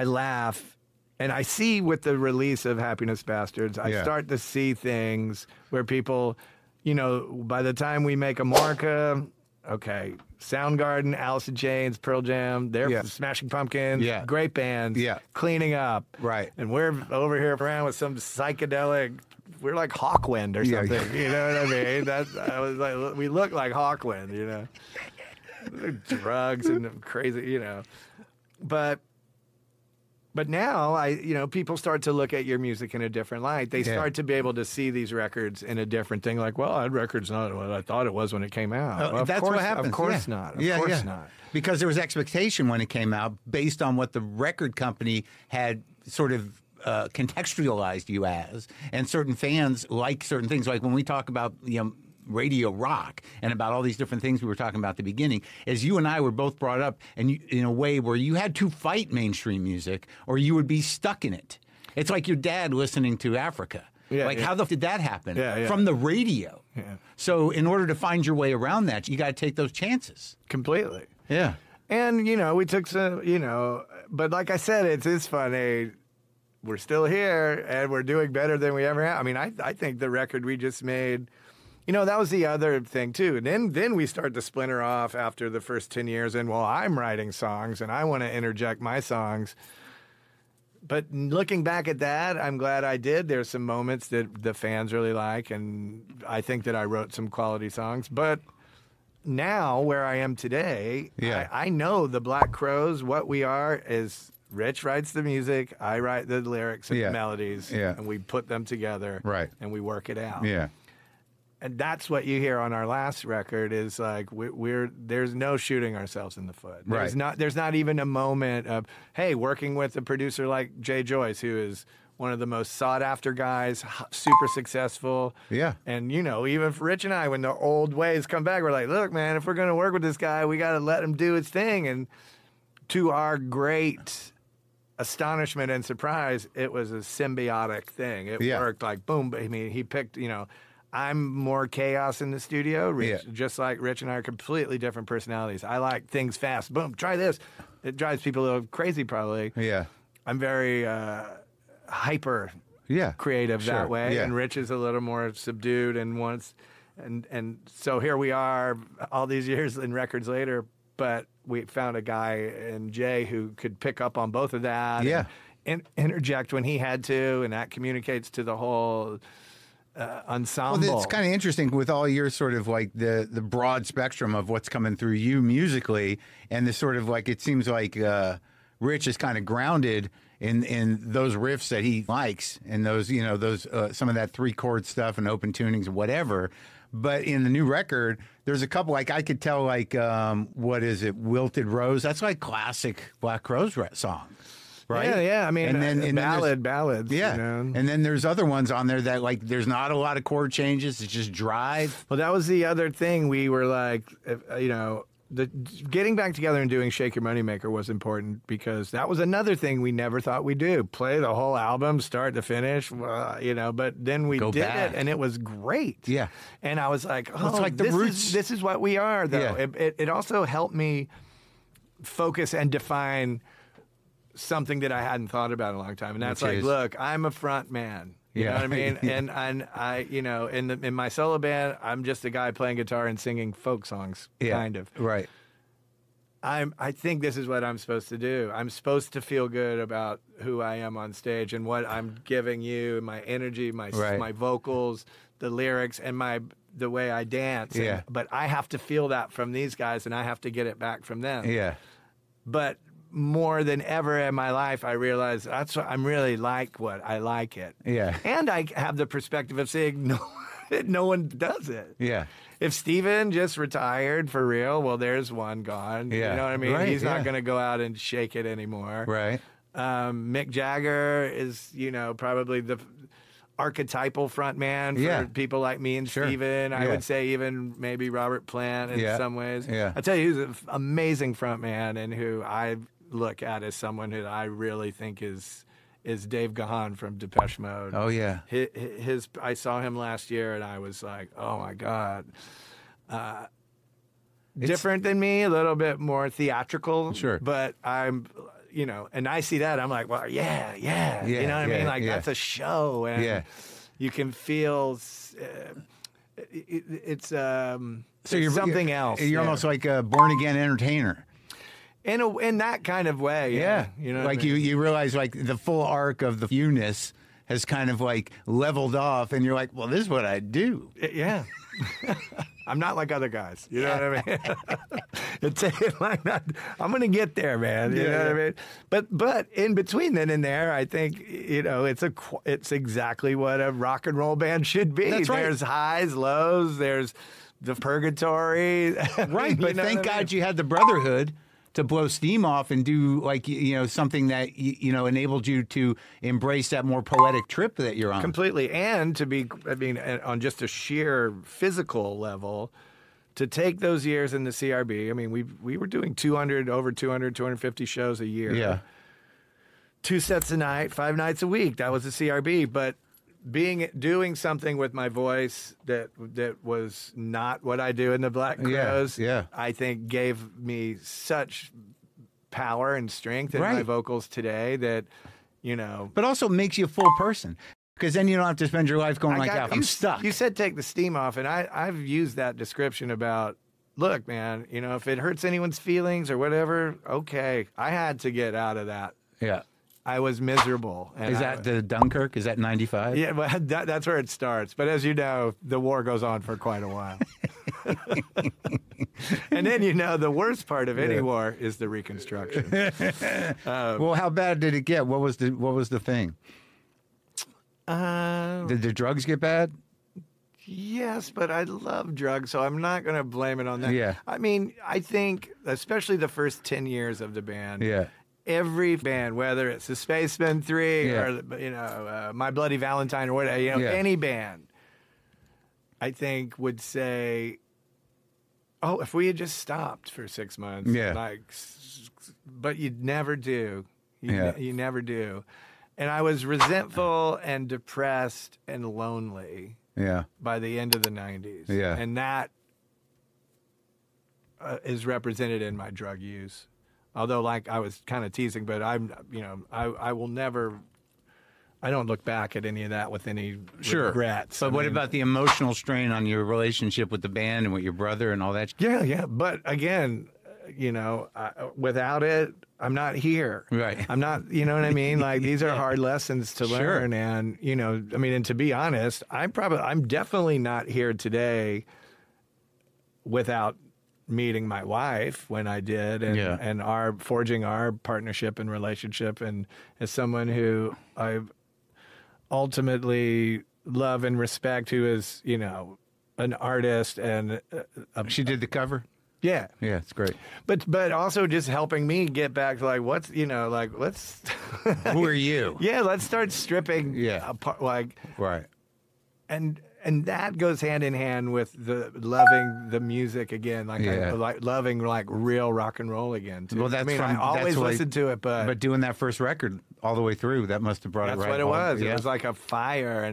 laugh. And I see with the release of Happiness Bastards, I start to see things where people, you know, by the time we make Amorca, okay, Soundgarden, Alice in Chains, Pearl Jam, they're Smashing Pumpkins, great bands, cleaning up. Right. And we're over here around with some psychedelic, we're like Hawkwind or something. You know what I mean? I was like, we look like Hawkwind, you know. Drugs and crazy, you know. But now, people start to look at your music in a different light. They start to be able to see these records in a different thing. Like, well, that record's not what I thought it was when it came out. Well, that's what happens. Of course not. Of course not. Because there was expectation when it came out based on what the record company had sort of contextualized you as. And certain fans like certain things. Like when we talk about, radio rock and about all these different things we were talking about at the beginning, is you and I were both brought up in a way where you had to fight mainstream music or you would be stuck in it. It's like your dad listening to Africa. How did that happen? From the radio. Yeah. So in order to find your way around that, you got to take those chances. Completely. Yeah. And, we took some, but like I said, it's funny. We're still here and we're doing better than we ever have. I mean, I think the record we just made, that was the other thing too. And then we start to splinter off after the first 10 years. And I'm writing songs and I want to interject my songs. But looking back at that, I'm glad I did. There's some moments that the fans really like, and I think that I wrote some quality songs. But now, where I am today, I know the Black Crowes, what we are is Rich writes the music, I write the lyrics and the melodies, and we put them together, and we work it out. Yeah. And that's what you hear on our last record is like there's no shooting ourselves in the foot. There's not even a moment of, hey, working with a producer like Jay Joyce, who is one of the most sought after guys, super successful. Yeah. And even for Rich and I, when the old ways come back, we're like, look, man, if we're going to work with this guy, we got to let him do his thing. And to our great astonishment and surprise, it was a symbiotic thing. It worked like boom. I mean, he picked, I'm more chaos in the studio, Rich, just like Rich and I are completely different personalities. I like things fast. Boom, try this. It drives people a little crazy, probably. Yeah. I'm very hyper creative that way, and Rich is a little more subdued and wants, and so here we are all these years and records later, but we found a guy in Jay who could pick up on both of that and interject when he had to, and that communicates to the whole ensemble. Well, it's kind of interesting with all your sort of like the broad spectrum of what's coming through you musically, and the sort of like it seems like Rich is kind of grounded in those riffs that he likes, and those some of that 3-chord stuff and open tunings and whatever. But in the new record, there's a couple like I could tell like what is it, Wilted Rose? That's like classic Black Crowes song. Right? Yeah. I mean, and ballads. Yeah. And then there's other ones on there that like there's not a lot of chord changes. It's just drive. Well, that was the other thing. We were like, getting back together and doing Shake Your Moneymaker was important because that was another thing we never thought we'd do. Play the whole album, start to finish, but then we did it and it was great. Yeah. And I was like, it's like the roots. This is what we are, though. Yeah. It also helped me focus and define something that I hadn't thought about in a long time. And that's look, I'm a front man. You know what I mean? And I in my solo band, I'm just a guy playing guitar and singing folk songs, kind of. Right. I think this is what I'm supposed to do. I'm supposed to feel good about who I am on stage and what I'm giving you, my energy, my vocals, the lyrics, and the way I dance. Yeah. But I have to feel that from these guys, and I have to get it back from them. Yeah. But more than ever in my life, I realize that's what I'm really like. What I like it. Yeah. And I have the perspective of saying no one does it. Yeah. If Steven just retired for real, well, there's one gone. Yeah. You know what I mean? Right, He's not going to go out and shake it anymore. Right. Mick Jagger is, probably the archetypal front man for people like me and Steven. I would say even maybe Robert Plant in some ways. Yeah. I tell you, he's an amazing front man and who I look at as someone who I really think is Dave Gahan from Depeche Mode. Oh, yeah. I saw him last year, and I was like, oh, my God. Different than me, a little bit more theatrical. Sure. But I'm, and I see that, I'm like, well, yeah. You know what I mean? Like, that's a show. And you can feel it's something else. You're almost like a born-again entertainer. In that kind of way, you know, like you realize like the full arc of the fewness has kind of like leveled off, and you're like, well, this is what I do. Yeah, I'm not like other guys. You know what I mean? It's like that. I'm gonna get there, man. You know what I mean? But in between then and there, I think it's exactly what a rock and roll band should be. That's right. There's highs, lows. There's the purgatory. Right, but thank God you had the brotherhood to blow steam off and do like, something that, enabled you to embrace that more poetic trip that you're on. Completely. And to be, on just a sheer physical level, to take those years in the CRB, we were doing 250 shows a year. Yeah. 2 sets a night, 5 nights a week. That was the CRB. But doing something with my voice that was not what I do in the Black Crowes, I think gave me such power and strength in my vocals today that, But also makes you a full person. Because then you don't have to spend your life going I'm stuck. You said take the steam off, and I've used that description about, look, man, if it hurts anyone's feelings or whatever, okay. I had to get out of that. Yeah. I was miserable. Is that the Dunkirk? Is that 95? Yeah, well, that's where it starts. But as you know, the war goes on for quite a while. And then, the worst part of any war is the reconstruction. Well, how bad did it get? What was the thing? Did the drugs get bad? Yes, but I love drugs, so I'm not going to blame it on that. Yeah. I think, especially the first 10 years of the band, every band, whether it's the Spacemen 3 or, My Bloody Valentine or whatever, any band, I think would say, oh, if we had just stopped for 6 months, but you never do. You never do. And I was resentful and depressed and lonely by the end of the 90s. Yeah. And that is represented in my drug use. Although, like I was kind of teasing, but I will never, I don't look back at any of that with any regrets. But what about the emotional strain on your relationship with the band and with your brother and all that? Yeah. But again, without it, I'm not here. Right. I'm not, you know what I mean? Like, these are hard lessons to learn. And, and to be honest, I'm definitely not here today without meeting my wife when I did and forging our partnership and relationship, and as someone who I ultimately love and respect, who is, an artist and she did the cover. Yeah, it's great. But also just helping me get back to let's who are you? Yeah, let's start stripping apart, right. And that goes hand in hand with the loving the music again, loving real rock and roll again too. Well, I always listened to it, but doing that first record all the way through, that must have brought it right. That's what it was. It was like a fire,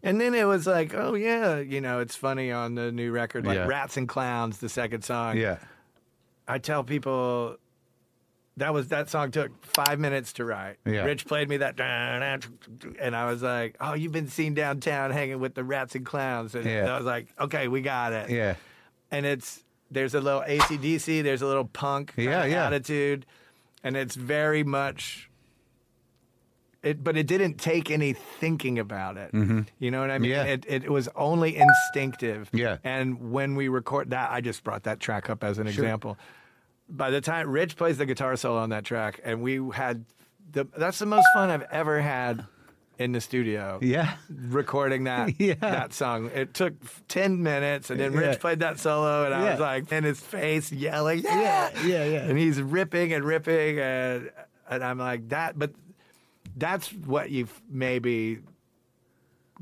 and then it was like, oh yeah, it's funny on the new record, Rats and Clowns, the second song. Yeah, I tell people that song took 5 minutes to write. Yeah. Rich played me that, and I was like, oh, you've been seen downtown hanging with the Rats and Clowns. And I was like, okay, we got it. Yeah. And there's a little AC/DC, there's a little punk attitude, and it's very much, but it didn't take any thinking about it. Mm-hmm. You know what I mean? Yeah. It was only instinctive. Yeah. And when we record that, I just brought that track up as an example. By the time Rich plays the guitar solo on that track, and we had that's the most fun I've ever had in the studio. Yeah. Recording that song. It took 10 minutes, and then Rich played that solo, and I was like in his face yelling, yeah. And he's ripping, and I'm like, that, but that's what you maybe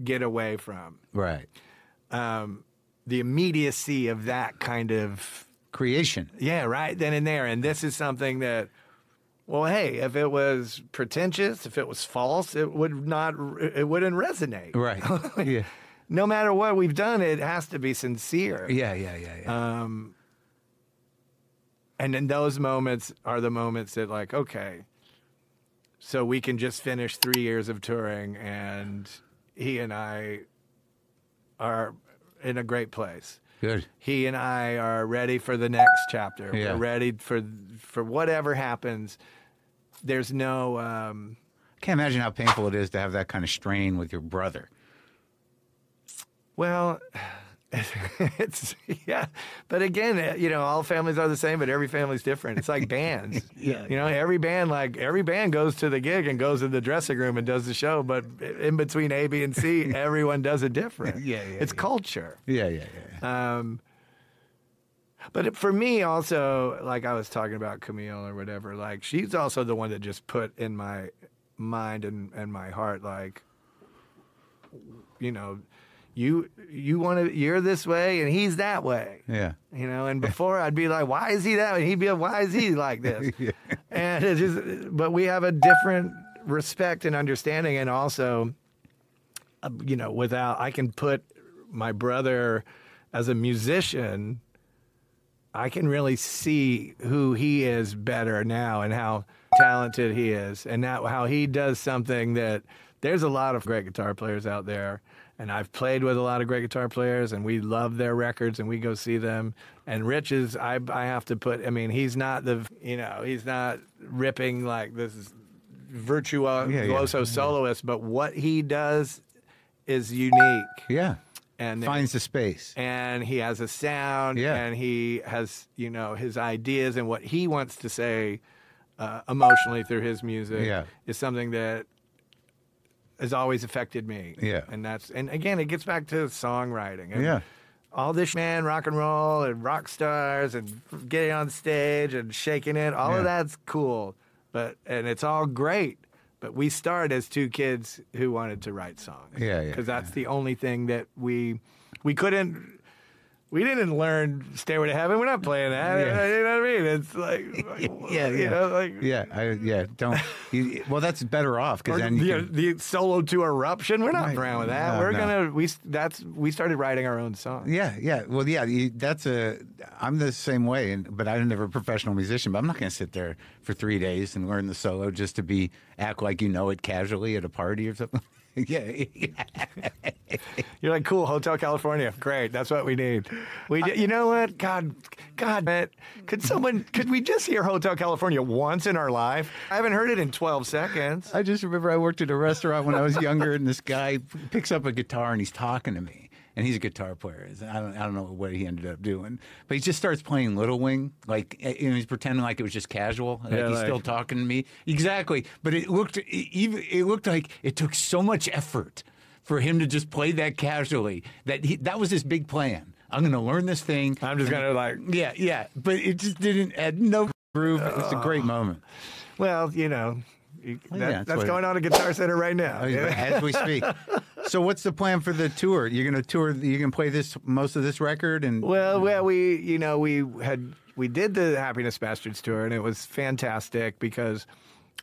get away from. Right. The immediacy of that kind of creation. Yeah, right then and there. And this is something that, well, hey, if it was pretentious, if it was false, it wouldn't resonate. Right. Yeah. No matter what we've done, it has to be sincere. Yeah. And then those moments are the moments that, like, okay, so we can just finish 3 years of touring, and he and I are in a great place. Good. He and I are ready for the next chapter. Yeah. We're ready for whatever happens. There's no... I can't imagine how painful it is to have that kind of strain with your brother. Well, it's... Yeah. But again, all families are the same, but every family's different. It's like bands. Yeah. Every band goes to the gig and goes to the dressing room and does the show, but in between A, B, and C, everyone does it different. It's culture. Yeah. But for me also, like I was talking about Camille or whatever, like she's also the one that just put in my mind and my heart, like, you know, you're this way and he's that way. Yeah. You know, and before I'd be like, why is he that way? He'd be like, why is he like this? Yeah. And it's just, but we have a different respect and understanding. And also, you know, I can put my brother as a musician, I can really see who he is better now and how talented he is. And now how he does something that there's a lot of great guitar players out there. And I've played with a lot of great guitar players, and we love their records, and we go see them. And Rich is, I have to put, I mean, he's not he's not ripping like this virtuoso soloist, but what he does is unique. Yeah. And finds the space. And he has a sound, and he has, you know, his ideas and what he wants to say emotionally through his music is something that has always affected me. Yeah. And again, it gets back to songwriting. And all this rock and roll and rock stars and getting on stage and shaking it, all of that's cool. And it's all great. But we started as two kids who wanted to write songs. Because that's the only thing that we couldn't. We didn't learn Stairway to Heaven. We're not playing that. You know what I mean? It's like, Don't. Well, that's better off because then the solo to Eruption. We're not around with that. We started writing our own songs. Yeah. Well, I'm the same way, but I'm never a professional musician. But I'm not going to sit there for 3 days and learn the solo just to act like you know it casually at a party or something. Yeah. You're like, cool, Hotel California. Great. That's what we need. You know what? God, man. Could we just hear Hotel California once in our life? I haven't heard it in 12 seconds. I just remember I worked at a restaurant when I was younger, and this guy picks up a guitar and he's talking to me. And he's a guitar player. I don't know what he ended up doing, but he just starts playing Little Wing, like, you know, he's pretending like it was just casual, like he's still talking to me. Exactly, but it looked like it took so much effort for him to just play that casually that was his big plan. I'm going to learn this thing. I'm just going to but it just didn't add no groove. It was a great moment. Well, you know. That's going on at Guitar Center right now. As we speak. So what's the plan for the tour? You're going to tour, you can play most of this record? We did the Happiness Bastards tour, and it was fantastic because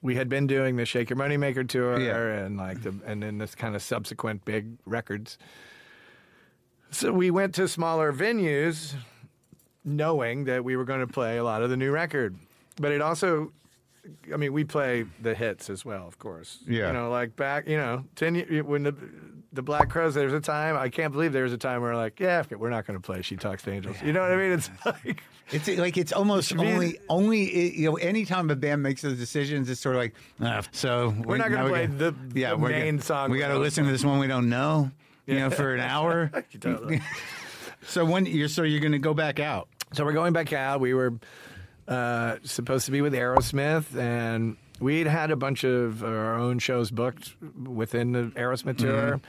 we had been doing the Shake Your Moneymaker tour and then this kind of subsequent big records. So we went to smaller venues knowing that we were going to play a lot of the new record. But it also, I mean, we play the hits as well, of course. Yeah. You know, like back, 10 years, when the Black Crowes, there's a time, I can't believe there was a time where like, we're not going to play She Talks to Angels. You know what I mean? It's like... It's almost only anytime a band makes those decisions, it's sort of like, so... We're not going to play the main song. We got to listen to this one we don't know, for an hour. So you're going to go back out. So we're going back out. We were... supposed to be with Aerosmith, and we'd had a bunch of our own shows booked within the Aerosmith tour.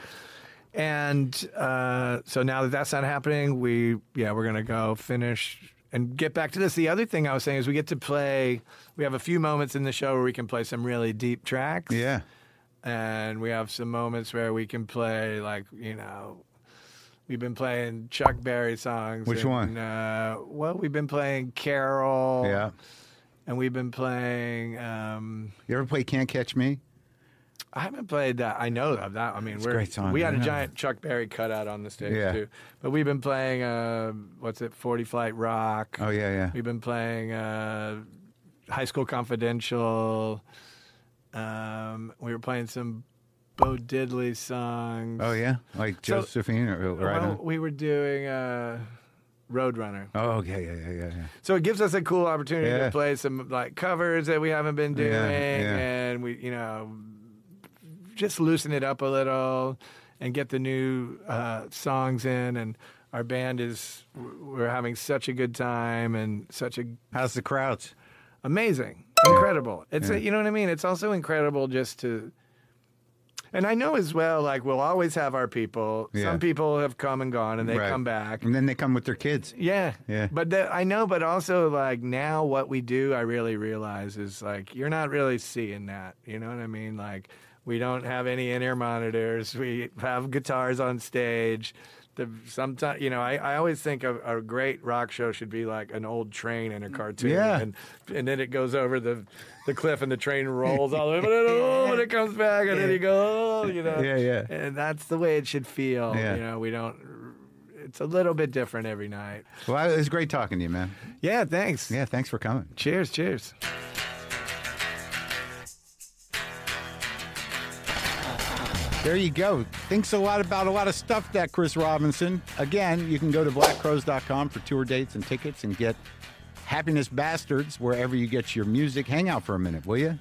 And so now that that's not happening, we're going to go finish and get back to this. The other thing I was saying is we have a few moments in the show where we can play some really deep tracks. Yeah. And we have some moments where we can play, like, we've been playing Chuck Berry songs. Which one? We've been playing Carol. Yeah. And we've been playing... you ever play Can't Catch Me? I haven't played that. I know of that. I mean, it's a great song. We had a giant Chuck Berry cutout on the stage, too. But we've been playing, 40 Flight Rock. Oh, yeah. We've been playing High School Confidential. We were playing some Bo Diddley songs. Oh, yeah? Like Josephine or we were doing Roadrunner. Oh, okay. Yeah. So it gives us a cool opportunity to play some like covers that we haven't been doing, and we, just loosen it up a little and get the new songs in. And our band we're having such a good time and How's the crowds? Amazing, incredible. It's you know what I mean. It's also incredible just to. And I know as well, like, we'll always have our people. Yeah. Some people have come and gone, and they Right. come back. And then they come with their kids. Yeah. Yeah. But I know, but also, like, now what we do, I really realize is, like, you're not really seeing that. You know what I mean? Like, we don't have any in-ear monitors. We have guitars on stage. Sometimes, I always think a great rock show should be like an old train in a cartoon. Yeah. And then it goes over the cliff and the train rolls all the way, but it comes back and then you go, Yeah. And that's the way it should feel. Yeah. It's a little bit different every night. Well, it was great talking to you, man. Yeah, thanks. Yeah, thanks for coming. Cheers. There you go. Thinks a lot about a lot of stuff, that Chris Robinson. Again, you can go to blackcrows.com for tour dates and tickets and get Happiness Bastards wherever you get your music. Hang out for a minute, will you?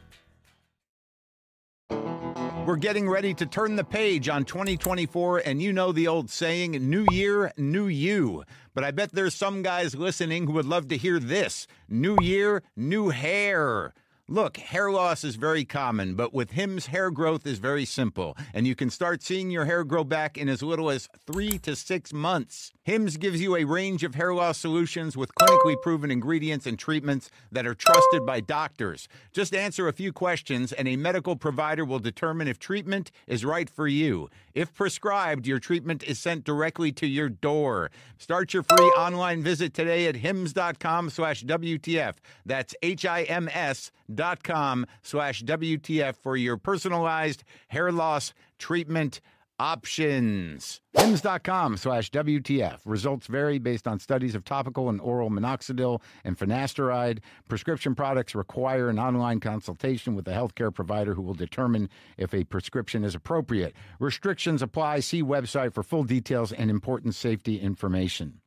We're getting ready to turn the page on 2024, and you know the old saying, new year, new you. But I bet there's some guys listening who would love to hear this. New year, new hair. Look, hair loss is very common, but with Hims, hair growth is very simple, and you can start seeing your hair grow back in as little as 3 to 6 months. Hims gives you a range of hair loss solutions with clinically proven ingredients and treatments that are trusted by doctors. Just answer a few questions, and a medical provider will determine if treatment is right for you. If prescribed, your treatment is sent directly to your door. Start your free online visit today at hims.com/WTF. That's HIMS.com/WTF for your personalized hair loss treatment options. hims.com/WTF. Results vary based on studies of topical and oral minoxidil and finasteride. Prescription products require an online consultation with a healthcare provider who will determine if a prescription is appropriate. Restrictions apply. See website for full details and important safety information.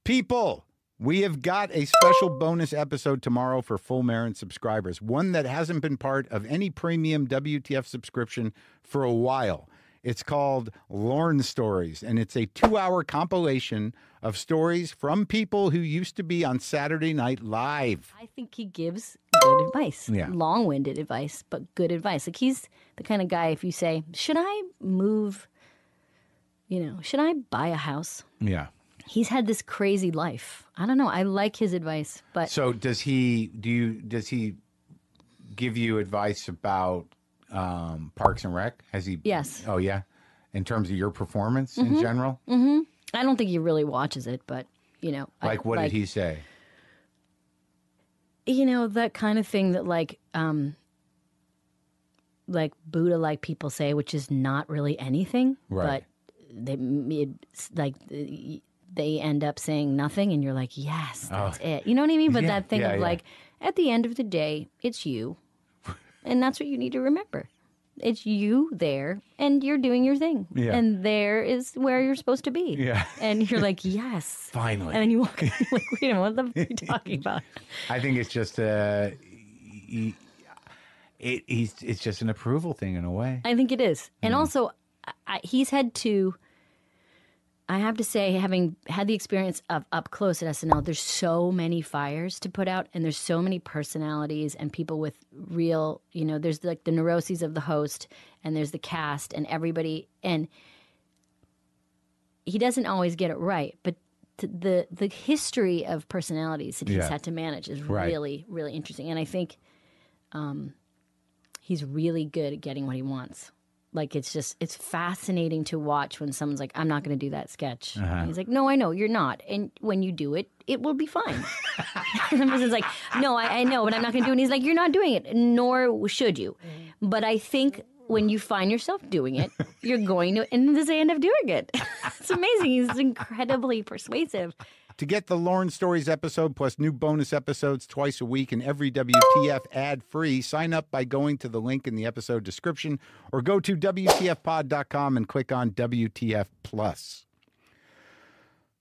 People, we have got a special bonus episode tomorrow for Full Marin subscribers, one that hasn't been part of any premium WTF subscription for a while. It's called Lorne Stories, and it's a 2-hour compilation of stories from people who used to be on Saturday Night Live. I think he gives good advice, Yeah. long-winded advice, but good advice. Like, he's the kind of guy, if you say, should I move, should I buy a house? Yeah. He's had this crazy life. I don't know. I like his advice, but So does he give you advice about Parks and Rec? Has he? Yes. Oh, yeah? In terms of your performance in general? I don't think he really watches it, but, Like, what did he say? That kind of thing that, like Buddha-like people say, which is not really anything, Right. but they end up saying nothing, and you're like, yes, that's it. You know what I mean? But that thing of like, at the end of the day, it's you. And that's what you need to remember. It's you there, and you're doing your thing. Yeah. And there is where you're supposed to be. Yeah. And you're like, yes. Finally. And then you walk in, you're like, wait a minute, what the fuck are you talking about? I think it's just it's just an approval thing in a way. I think it is. And also, he's had to, I have to say, having had the experience of up close at SNL, there's so many fires to put out, and there's so many personalities and people with real, there's like the neuroses of the host, and there's the cast and everybody, and he doesn't always get it right, but the history of personalities that he's had to manage is really, really interesting. And I think he's really good at getting what he wants. Like, it's fascinating to watch when someone's like, I'm not going to do that sketch. And he's like, no, I know, you're not. And when you do it, it will be fine. And the person's like, no, I know, but I'm not going to do it. And he's like, you're not doing it, nor should you. But I think when you find yourself doing it, you're going to end up doing it. It's amazing. He's incredibly persuasive. To get the Lorne Stories episode plus new bonus episodes twice a week and every WTF ad-free, sign up by going to the link in the episode description or go to WTFpod.com and click on WTF Plus.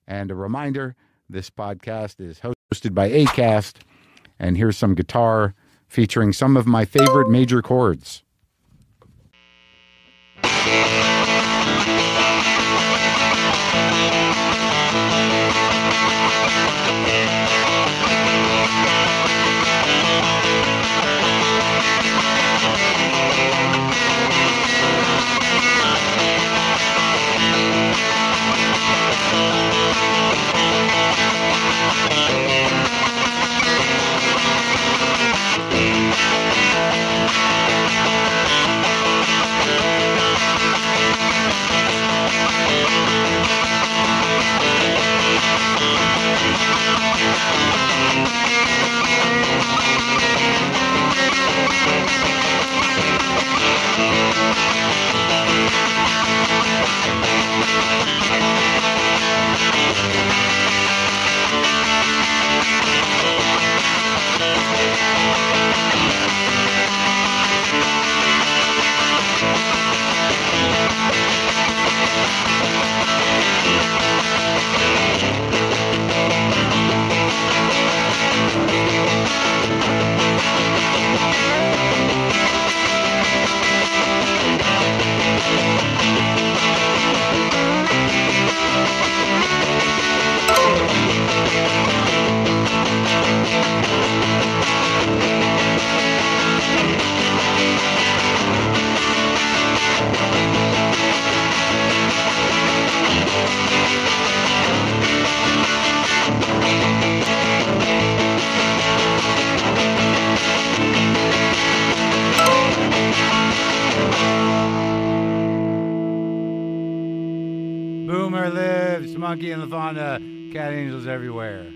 And a reminder, this podcast is hosted by Acast, and here's some guitar featuring some of my favorite major chords. Boomer lives. Monkey and the Fonda. Cat angels everywhere.